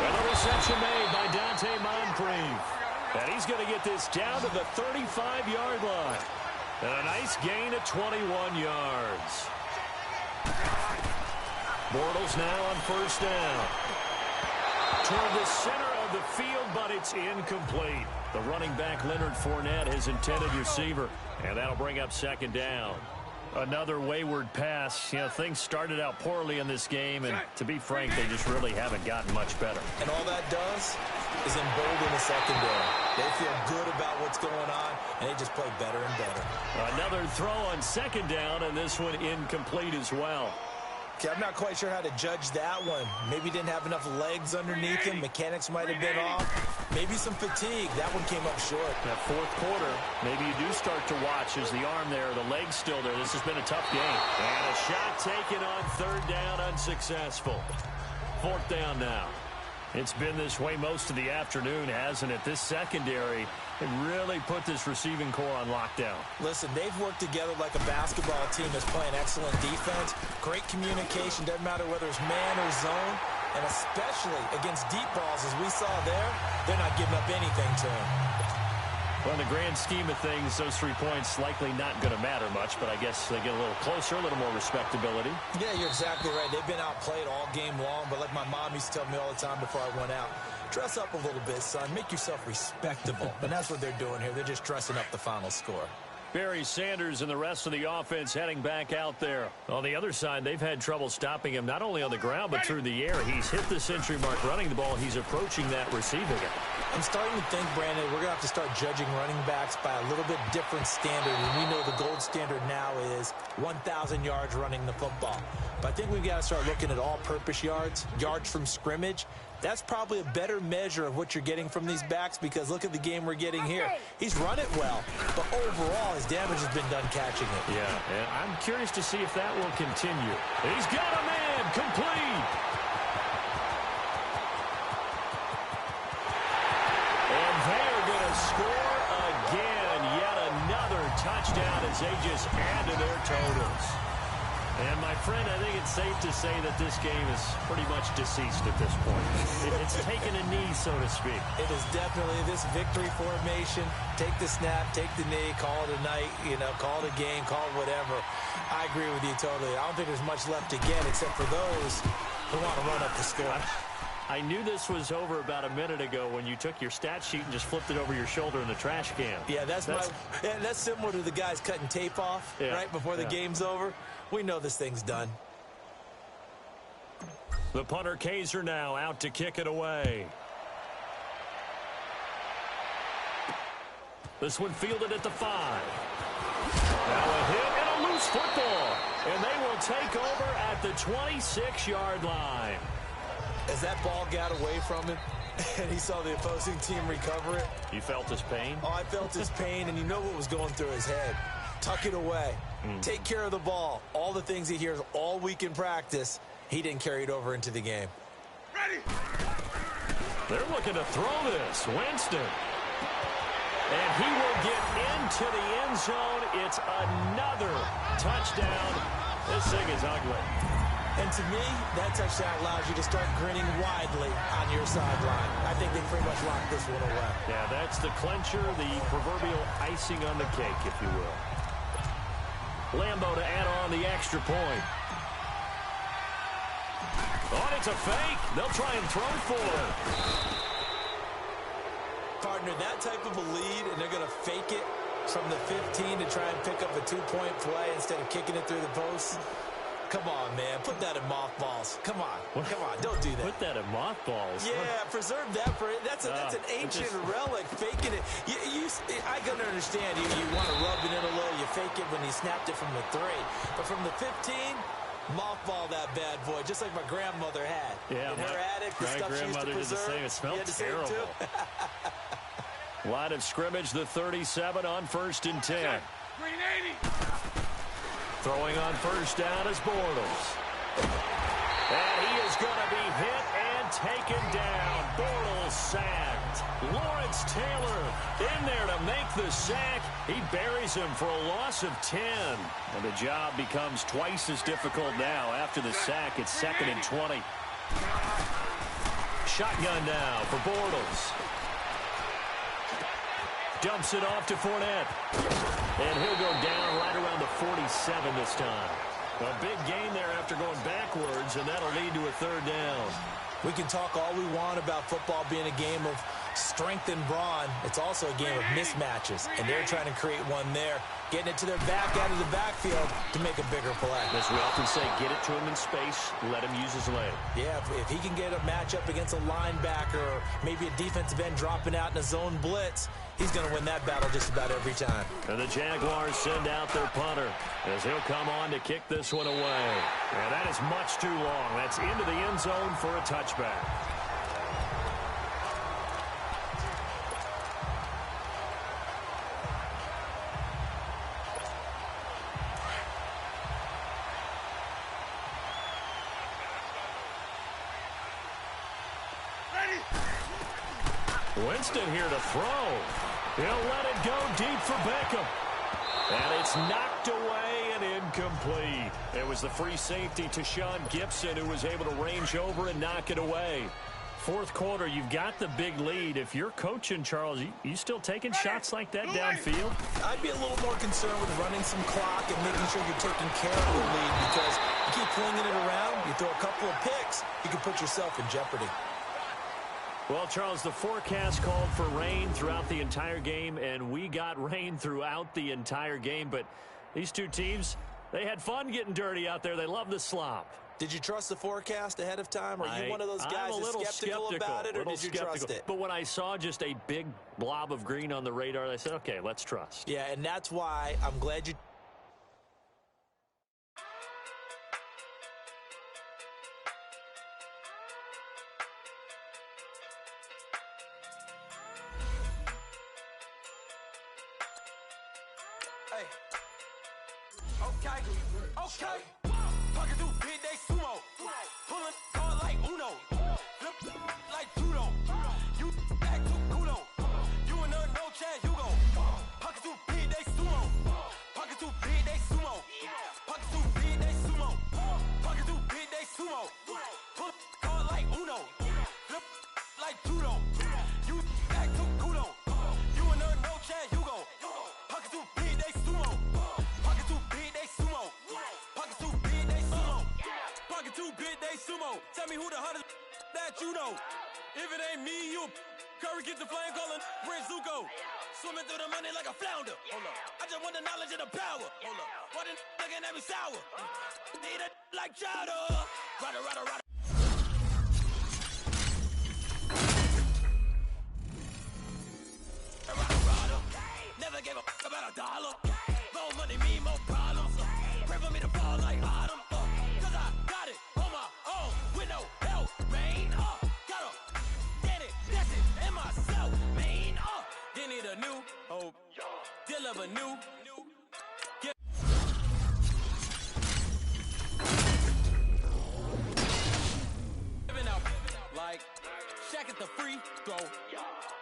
And the reception made by Dante Moncrief. And he's going to get this down to the 35-yard line. And a nice gain of 21 yards. Bortles now on first down. Toward the center of the field, but it's incomplete. The running back, Leonard Fournette, his intended receiver. And that'll bring up second down. Another wayward pass. Things started out poorly in this game, and to be frank, they just really haven't gotten much better. And all that does is embolden the secondary. They feel good about what's going on, and they just play better and better. Another throw on second down, and this one incomplete as well. Okay, I'm not quite sure how to judge that one. Maybe didn't have enough legs underneath him. Mechanics might have been off. Maybe some fatigue. That one came up short. That fourth quarter, maybe you do start to watch as the arm there, the leg's still there. This has been a tough game. And a shot taken on third down, unsuccessful. Fourth down now. It's been this way most of the afternoon, hasn't it? This secondary, it really put this receiving core on lockdown. Listen, they've worked together like a basketball team that's playing excellent defense. Great communication, doesn't matter whether it's man or zone. And especially against deep balls, as we saw there, they're not giving up anything to him. Well, in the grand scheme of things, those 3 points likely not going to matter much, but I guess they get a little closer, a little more respectability. Yeah, you're exactly right. They've been outplayed all game long, but like my mom used to tell me all the time before I went out, dress up a little bit, son. Make yourself respectable. And that's what they're doing here. They're just dressing up the final score. Barry Sanders and the rest of the offense heading back out there. On the other side, they've had trouble stopping him, not only on the ground, but through the air. He's hit the century mark running the ball. He's approaching that receiving it. I'm starting to think, Brandon, we're going to have to start judging running backs by a little bit different standard. And we know the gold standard now is 1,000 yards running the football. But I think we've got to start looking at all-purpose yards, yards from scrimmage. That's probably a better measure of what you're getting from these backs because look at the game we're getting here. He's run it well, but overall his damage has been done catching it. Yeah, and I'm curious to see if that will continue. He's got a man, complete. And they're going to score again. Yet another touchdown as they just add to their totals. And, my friend, I think it's safe to say that this game is pretty much deceased at this point. It's taken a knee, so to speak. It is definitely this victory formation. Take the snap, take the knee, call it a night, call it a game, call it whatever. I agree with you totally. I don't think there's much left to get except for those who want to run up the score. I knew this was over about a minute ago when you took your stat sheet and just flipped it over your shoulder in the trash can. Yeah, that's similar to the guys cutting tape off right before the game's over. We know this thing's done. The punter Kaiser now out to kick it away. This one fielded at the 5. Now a hit and a loose football. And they will take over at the 26-yard line. As that ball got away from him and he saw the opposing team recover it. You felt his pain? Oh, I felt his pain, and you know what was going through his head. Tuck it away. Take care of the ball. All the things he hears all week in practice, he didn't carry it over into the game. Ready. They're looking to throw this. Winston. And he will get into the end zone. It's another touchdown. This thing is ugly. And to me, that touchdown allows you to start grinning widely on your sideline. I think they pretty much locked this one away. Yeah, that's the clincher, the proverbial icing on the cake, if you will. Lambo to add on the extra point. Oh, it's a fake. They'll try and throw for it. Partner, that type of a lead, and they're going to fake it from the 15 to try and pick up a 2-point play instead of kicking it through the post. Come on, man. Put that in mothballs. Come on. Come on. Don't do that. Put that in mothballs? Yeah, preserve that for it. That's an ancient relic. Faking it. I can understand. You want to rub it in a little. You fake it when you snapped it from the 3. But from the 15, mothball that bad boy, just like my grandmother had. Yeah, in her attic, the stuff she used to preserve. Did the same. It smelled terrible. Line of scrimmage, the 37 on 1st and 10. Green 80. Throwing on first down is Bortles. And he is going to be hit and taken down. Bortles sacked. Lawrence Taylor in there to make the sack. He buries him for a loss of 10. And the job becomes twice as difficult now. After the sack, it's 2nd and 20. Shotgun now for Bortles. Dumps it off to Fournette. And he'll go down right around the 47 this time. A big gain there after going backwards, and that'll lead to a 3rd down. We can talk all we want about football being a game of strength and brawn. It's also a game of mismatches, and they're trying to create one there, getting it to their back out of the backfield to make a bigger play. As we often say, get it to him in space, let him use his leg. Yeah, if he can get a matchup against a linebacker or maybe a defensive end dropping out in a zone blitz, he's going to win that battle just about every time. And the Jaguars send out their punter as he'll come on to kick this one away. And that is much too long. That's into the end zone for a touchback. Winston here to throw. He'll let it go deep for Beckham. And it's knocked away and incomplete. It was the free safety to Sean Gibson who was able to range over and knock it away. 4th quarter, you've got the big lead. If you're coaching, Charles, you still taking shots like that downfield? I'd be a little more concerned with running some clock and making sure you're taking care of the lead, because you keep flinging it around, you throw a couple of picks, you can put yourself in jeopardy. Well, Charles, the forecast called for rain throughout the entire game, and we got rain throughout the entire game. But these two teams, they had fun getting dirty out there. They love the slop. Did you trust the forecast ahead of time? Are you one of those guys that's skeptical about it, or did you trust it? But when I saw just a big blob of green on the radar, I said, okay, let's trust. Yeah, and that's why I'm glad you... Okay. Talking through big day sumo. Pulling hard like Uno. Flip like judo. You act too kudo. You and her no chance, you go. Pocket too big day sumo. Pocket too big day sumo. Pocket too big day sumo. Pocket too big day sumo. Pull hard like Uno. Flip like judo. You act too kudo. You and her no chance, you go. Pocket too big day sumo. Pocket too big day sumo. Pocket too big day sumo. Pocket too big day sumo. Tell me who the hottest that you know. If it ain't me, you Curry gets the flame calling Prince Zuko. Swimming through the money like a flounder. Hold up. I just want the knowledge and the power. Hold up. Why the looking at me sour? Need it like chowder. Rider, rider, rider. Never gave a fuck about a dollar. More money mean more problems. Pray for me to fall like autumn. Cause I got it on my own with no help, man. Gotta get it, that's it, and myself, man. They need a new hope. Deliver new. Giving up like Shaq at the free throw.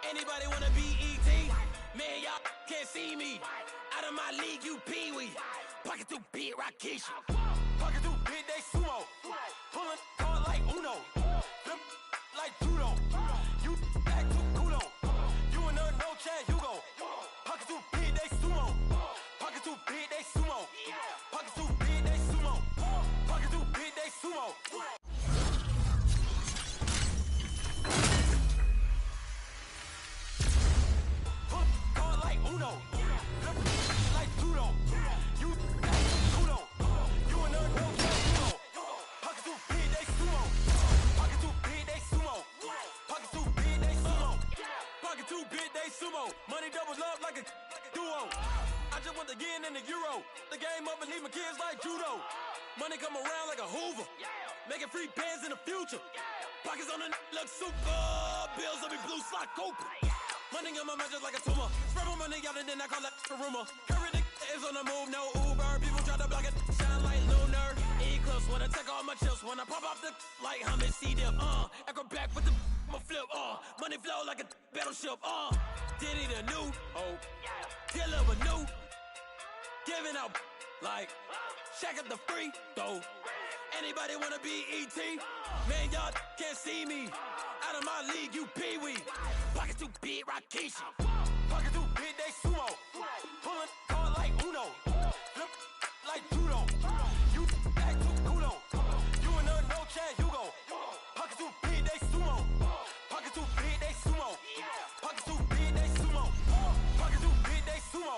Anybody wanna be E.T.? Man, y'all can't see me. Out of my league, you pee-wee. Pocket too big, Rakishi. Pocket too big, they sumo. Pulling hard like Uno. Flip like judo. You act too kudo. You and her no chance, you go. Pocket too big, they sumo. Pocket too big, they sumo. Pocket too big, they sumo. Pocket too big, they sumo. Uno. Like judo. You act kudo. You sumo. Money doubles up like a duo. I just want the yen and the euro. The game up and leave my kids like judo. Money come around like a Hoover. Making free bands in the future. Pockets on the look super. Bills on me blue slot Cooper. Money on my mind just like a tumor. Spread my money out and then I call it a rumor. Curry the is on the move, no Uber. People try to block it, shine like lunar. Eclipse when I take all my chips. When I pop off the like Hummus C-dip. Echo back with the my flip. Money flow like a battleship. Diddy the new. Dealer with new. Giving out like Shaq at the free throw. Anybody wanna be ET? Man, y'all can't see me. Out of my league, you pee-wee. Pockets too big, Rakishi. Pockets too big, they sumo. Pulling card like Uno. Flip like judo. You act too kudo. You and her, no chance, you go. Pockets too big, they sumo. Pockets too big, they sumo. Pockets too big, they sumo. Pockets too big, they sumo.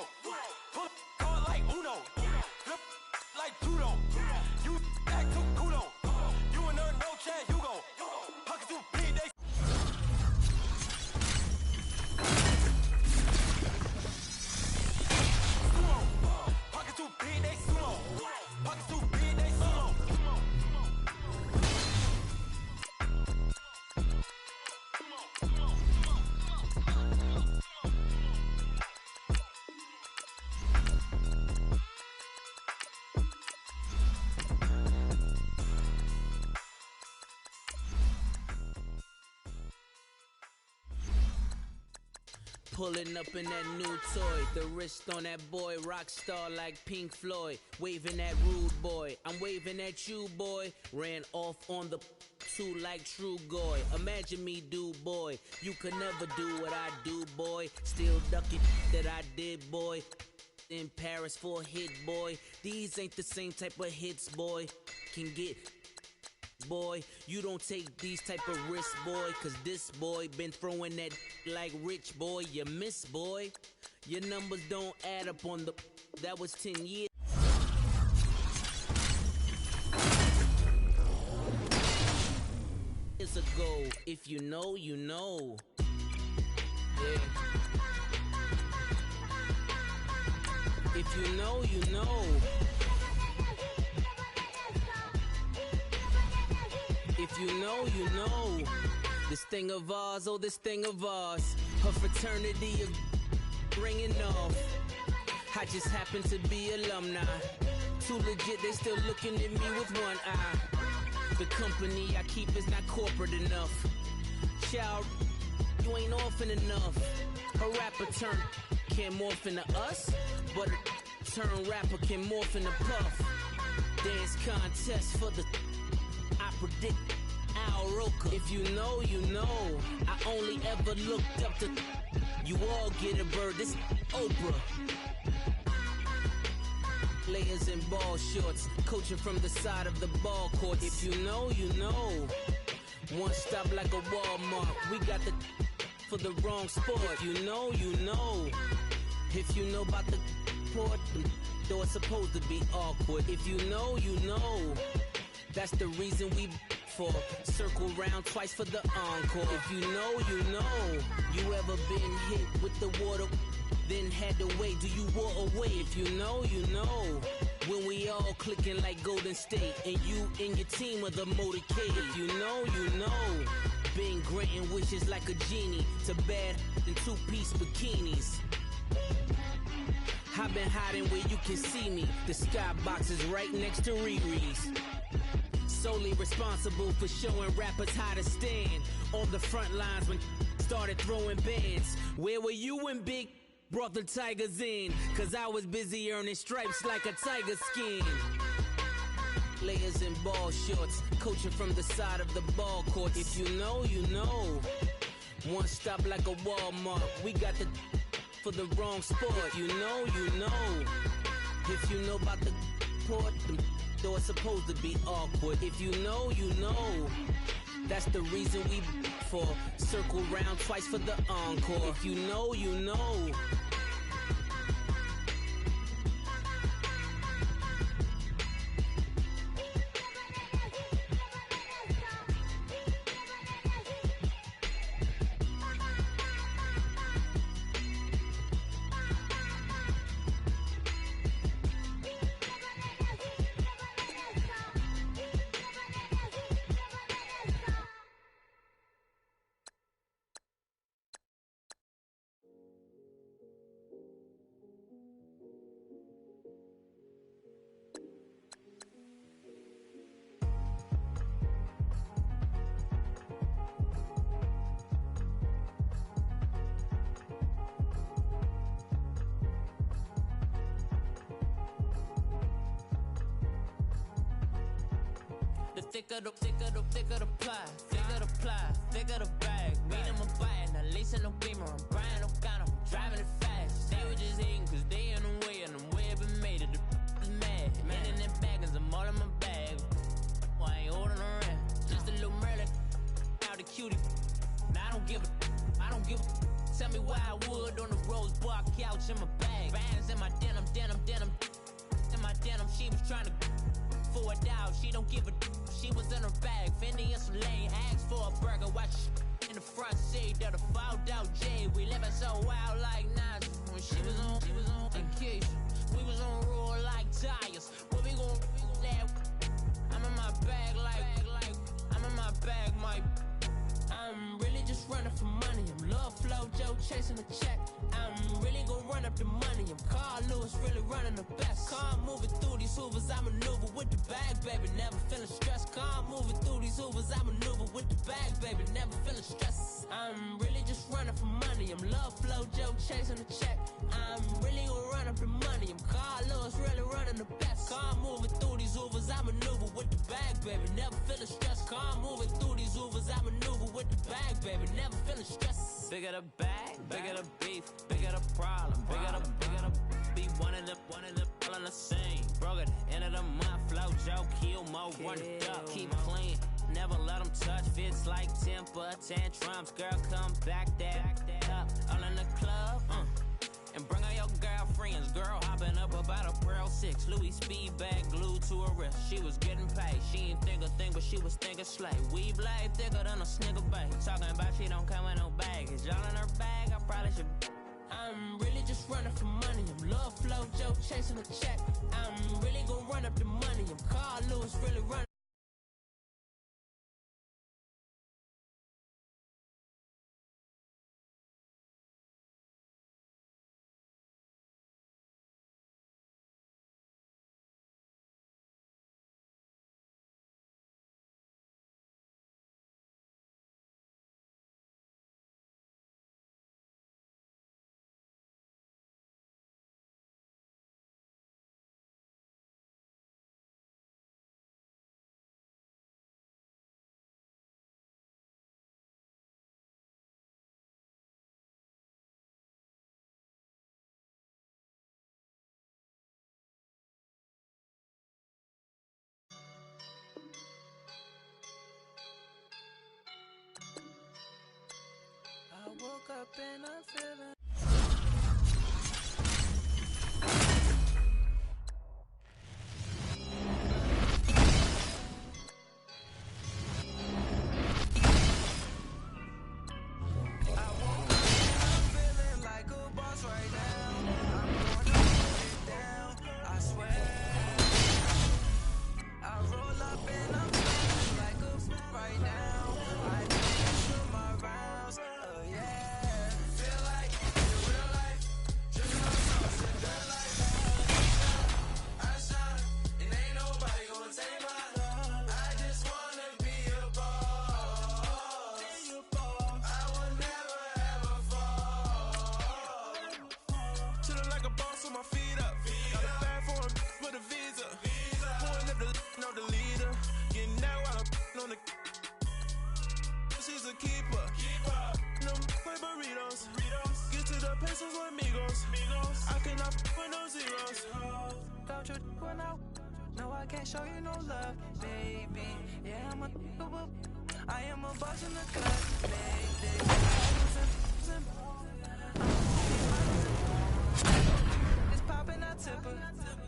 Pull card like Uno. Flip like judo. You act too kudo. You and her, no chance, you go. Pockets too big, they sumo. Pockets too big, they sumo. Pockets too big, they sumo. Pulling up in that new toy, the wrist on that boy, rock star like Pink Floyd, waving at rude boy, I'm waving at you boy, ran off on the two like True Goy, imagine me do boy, you could never do what I do boy, still ducking that I did boy, in Paris for a hit boy, these ain't the same type of hits boy, can get boy, you don't take these type of risks, boy, cause this boy been throwing that like rich boy, you miss boy, your numbers don't add up on the, that was 10 years ago, if you know, you know, yeah, if you know, you know. If you know, you know. This thing of ours, oh, this thing of ours. Her fraternity of ringing off. I just happen to be alumni. Too legit, they still looking at me with one eye. The company I keep is not corporate enough. Child, you ain't orphan enough. A rapper turn can't morph into us, but a turn rapper can morph into Puff. Dance contest for the I predict Al Roker. If you know, you know. I only ever looked up to you all get a bird. This Oprah. Layers in ball shorts, coaching from the side of the ball court. If you know, you know. One stop like a Walmart. We got the for the wrong sport. You know, you know. If you know about the port, though it's supposed to be awkward. If you know, you know. That's the reason we for circle round twice for the encore. If you know, you know. You ever been hit with the water, then had to wait? Do you walk away? If you know, you know. When we all clicking like Golden State, and you and your team are the motorcade. If you know, you know. Been granting wishes like a genie to bad in two-piece bikinis. I've been hiding where you can see me. The skybox is right next to Riri's. Solely responsible for showing rappers how to stand on the front lines when started throwing bands. Where were you when Big brought the Tigers in? Cause I was busy earning stripes like a tiger skin. Layers in ball shorts, coaching from the side of the ball court. If you know, you know. One stop like a Walmart. We got the for the wrong sport. You know, you know. If you know about the port, though it's supposed to be awkward. If you know, you know. That's the reason we for circle round twice for the encore. If you know, you know. thicker the pie, thicker the bag. Meet him a bite, at least in no beamer. I'm Brian O'Connor, driving it fast. They were just hating cause they in the way, and the way it been made it. The is mad. Man in them baggins, I'm all in my bag. I ain't holding around. Just a little Merlin, out the cutie. Now I don't give a. Tell me why I would on the rose bar couch in my bag. Bands in my denim. In my denim, she was trying to for a $1. She don't give a. She was in her bag. Fendi and some lane. Asked for a burger. Watch in the front seat of the fouled out J. We living so wild like Nas. When she was on vacation. We was on roll like tires. What we gon' laugh? I'm in my bag like I'm in my bag, Mike. I'm really just running for money. I'm love flow, Joe chasing the check. I'm really gonna run up the money. I'm Carl Lewis, really running the best. Car moving through these hoovers, I maneuver with the bag, baby. Never feeling stressed. Car moving through these hoovers, I maneuver with the bag, baby. Never feeling stressed. I'm really just running for money. I'm love flow, Joe chasing the check. I'm really gonna run up the money. I'm Carl Lewis, really running the best. Car moving through these hoovers, I maneuver with the bag, baby. Never feeling stressed. Car moving through these hoovers, I maneuver with the bag, baby. Never feeling stressed. Bigger the bag, bigger the beef, bigger the problem, bigger the be one of the all in the same. Broke at the end of the month, flow Joe, kill mo, run it up, keep clean. Never let them touch, fits like temper tantrums. Girl, come back that up, all in the club, and bring all your girlfriends. Girl hopping up about a Pearl 6, Louis speed bag glued to her wrist. She was getting paid, she ain't think a thing, but she was thinking slay. We blade thicker than a snicker bag. Talking about she don't come with no baggage. All in her bag, I probably should. I'm really just running for money. I'm love flow, Joe chasing a check. I'm really gonna run up the money. I'm Carl Lewis, really running. I woke up and I'm feeling. Show you no love, baby. Yeah, I am a boss in the club, baby. It's popping, I tip her.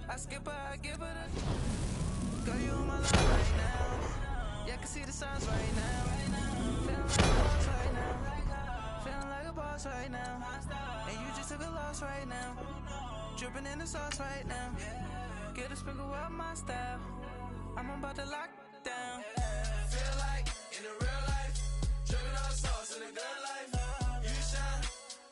I skip her, I give her the. Girl, you on my line right now. Yeah, I can see the signs right now. Feeling like a boss right now. Feeling like a boss right now. And you just took a loss right now. Dripping in the sauce right now. Get a sprinkle up my style. I'm about to lock down. Feel like in the real life, dripping on sauce in the good life. You shine,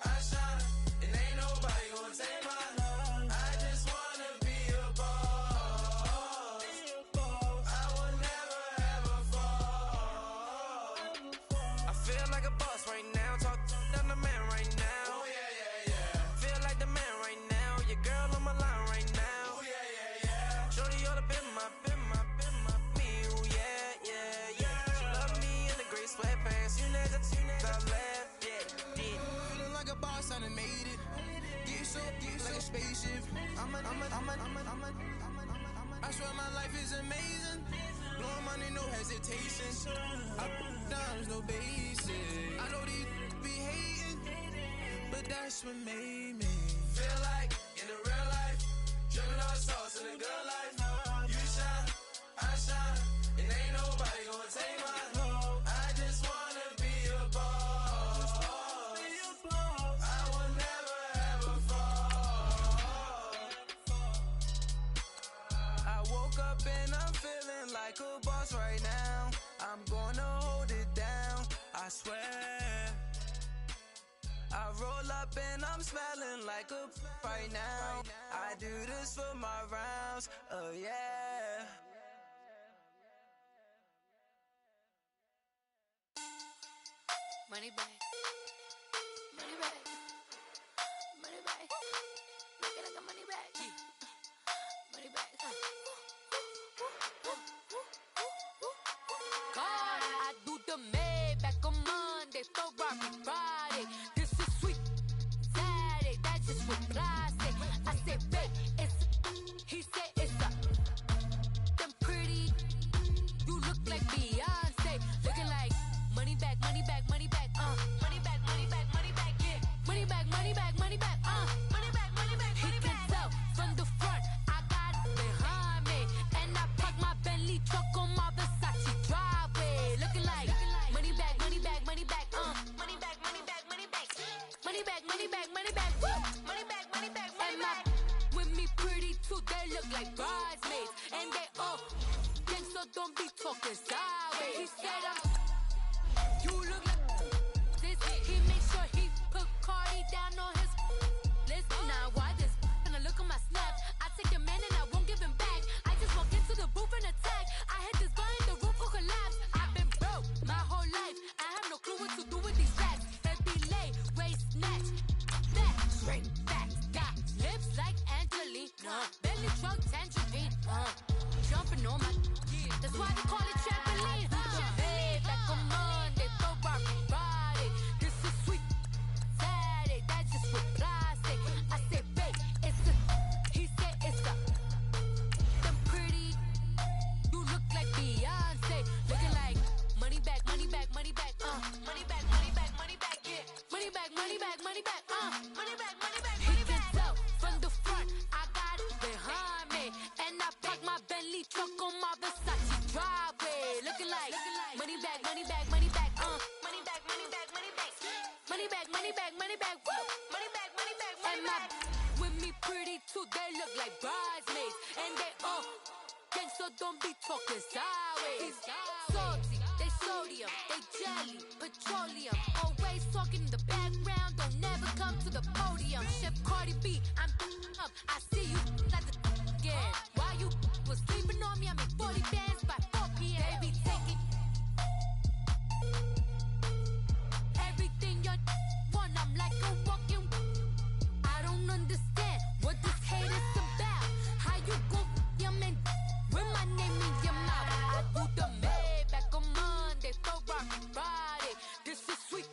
I shine, and ain't nobody gonna take mine. I just wanna be a boss. I will never ever fall. I feel like a boss right now. Talk to the man right now. Oh yeah. Feel like the man right now. Your girl on my line right now. Oh yeah. Shorty ought to been my me that's what made me feel like in the real life, dripping on sauce in the good life. You shine, I shine, and ain't nobody gonna take mine. I just wanna be a boss. I will never ever fall. I woke up and I'm feeling like a boss right now. I'm gonna hold it down, I swear. I roll up and I'm smelling like a right now. I do this for my rounds, oh yeah. Money back. Money back. Money back. Make it like a money back. Money back. God, I do the Maybach on Monday, Ferrari Friday. This is sweet Saturday, that's just what I say. I say, babe, it's he said it's a them pretty. You look like Beyonce, looking like money back, money back, money back, money back, money back, money back, yeah. Money back, money back, money back, money back, money back, money back. He can tell from the front, I got it behind me, and I park my Bentley truck on my Versace driveway, looking like money back, money back, money back, money back, money back, money back, money back, money back, money back, money back, money back, money back. With me pretty too, they look like bridesmaids, and they all gang, so don't be talking sideways. He said you look like this. He make sure he put Cardi down on his list. Now why this? Gonna look at my snap. I take your man and I won't give him back. I just walk into the booth and attack. I hit this button, the roof will collapse. I've been broke my whole life. I have no clue what to do with these rats. They be late, waist snatch, fat, straight back. Got lips like Angelina, belly truck tangerine. Jumping on my, that's why they call it trampoline. Babe, like a Monday, Ferrari Friday. This is sweet Saturday, that's just what I say. I say, babe, it's a, he said it's a, them pretty. You look like Beyonce, looking like money back, money back, money back, money back, money back, money back, yeah. Money back, money back, money back, money back, money back, money back. He can tell from the front, I got it behind me, and I park my Bentley truck on my Versace driveway, looking like money back, money back, money back, money back, money back, money back, money back, money back, money back, woo, money back, money back, money back. With me pretty too, they look like bridesmaids, and they all gang, so don't be talking sideways. Salty, they sodium, they jelly, petroleum, always talking in the background, don't never come to the podium. Chef Cardi B, I'm up, I see you at the again. Why you was sleeping on me? I make 40 bands by 4 p.m. They be taking everything you want. I'm like a walking. I don't understand what this hate is about. How you go your man with my name in your mouth? I do the Maybach on Monday, Ferrari Friday. This is sweet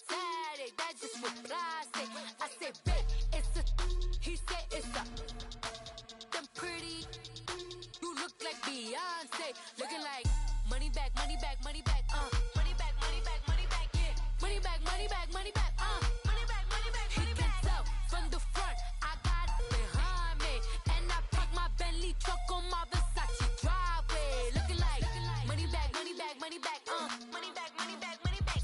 Saturday, that's just what I say. I say, babe, it's a, he said it's a, them pretty. You look like Beyonce, looking like money back, money back, money back, money back, money back, money back, yeah. Money back, money back, money back, money back, money back, money back. He can tell from the front, I got it behind me, and I park my Bentley truck on my Versace driveway, looking like money back, money back, money back, money back, money back, money back,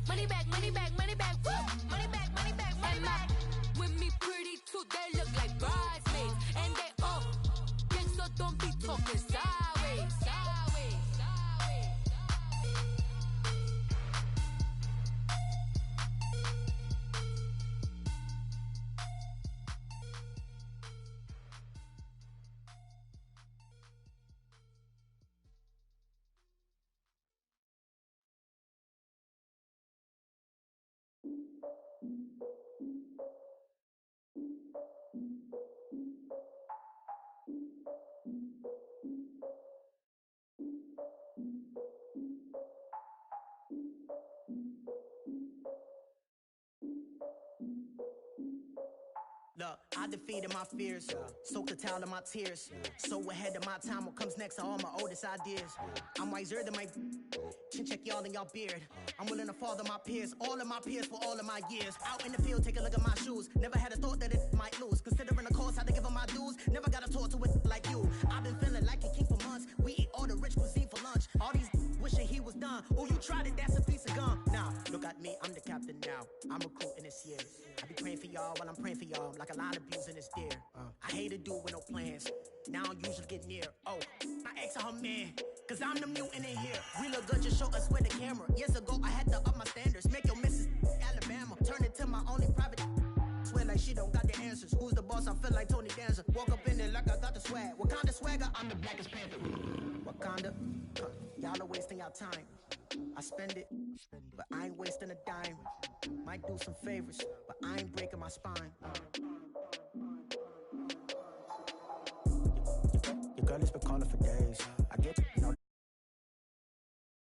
money back, money back, money back, woo, money back, money back, money back. With me pretty too, they look like bridesmaids, and they all gang, so don't be talking sideways, sideways, sideways. Look, I defeated my fears, soaked the towel in my tears. So ahead of my time, what comes next are all my oldest ideas. I'm wiser than my Chin check y'all in y'all beard. I'm willing to father my peers, all of my peers for all of my years. Out in the field, take a look at my shoes. Never had a thought that it might lose. Considering the cost, had to give 'em my dues. Never got to talk to it like you. I've been feeling like a king for months. We eat all the rich cuisine for lunch. All these wishing he was done. Oh, you tried it, that's a piece of gum. Now, look at me, I'm the captain now. I'm recruiting this year. I be praying for y'all while I'm praying for y'all. Like a line of views in this deer. I hate a dude with no plans. Now I don't usually get near. Oh, my ex her man. Cause I'm the mutant in here. We look good, just show us with the camera. Years ago, I had to up my standards. Make your missus Alabama. Turn it to my only private. Swear like she don't got the answers. Who's the boss? I feel like Tony Danza. Walk up in there like I got the swag. Wakanda swagger, I'm the blackest panther. Wakanda, y'all are wasting our time. I spend it, but I ain't wasting a dime. Might do some favors, but I ain't breaking my spine. Your girl has been calling for days. I get no.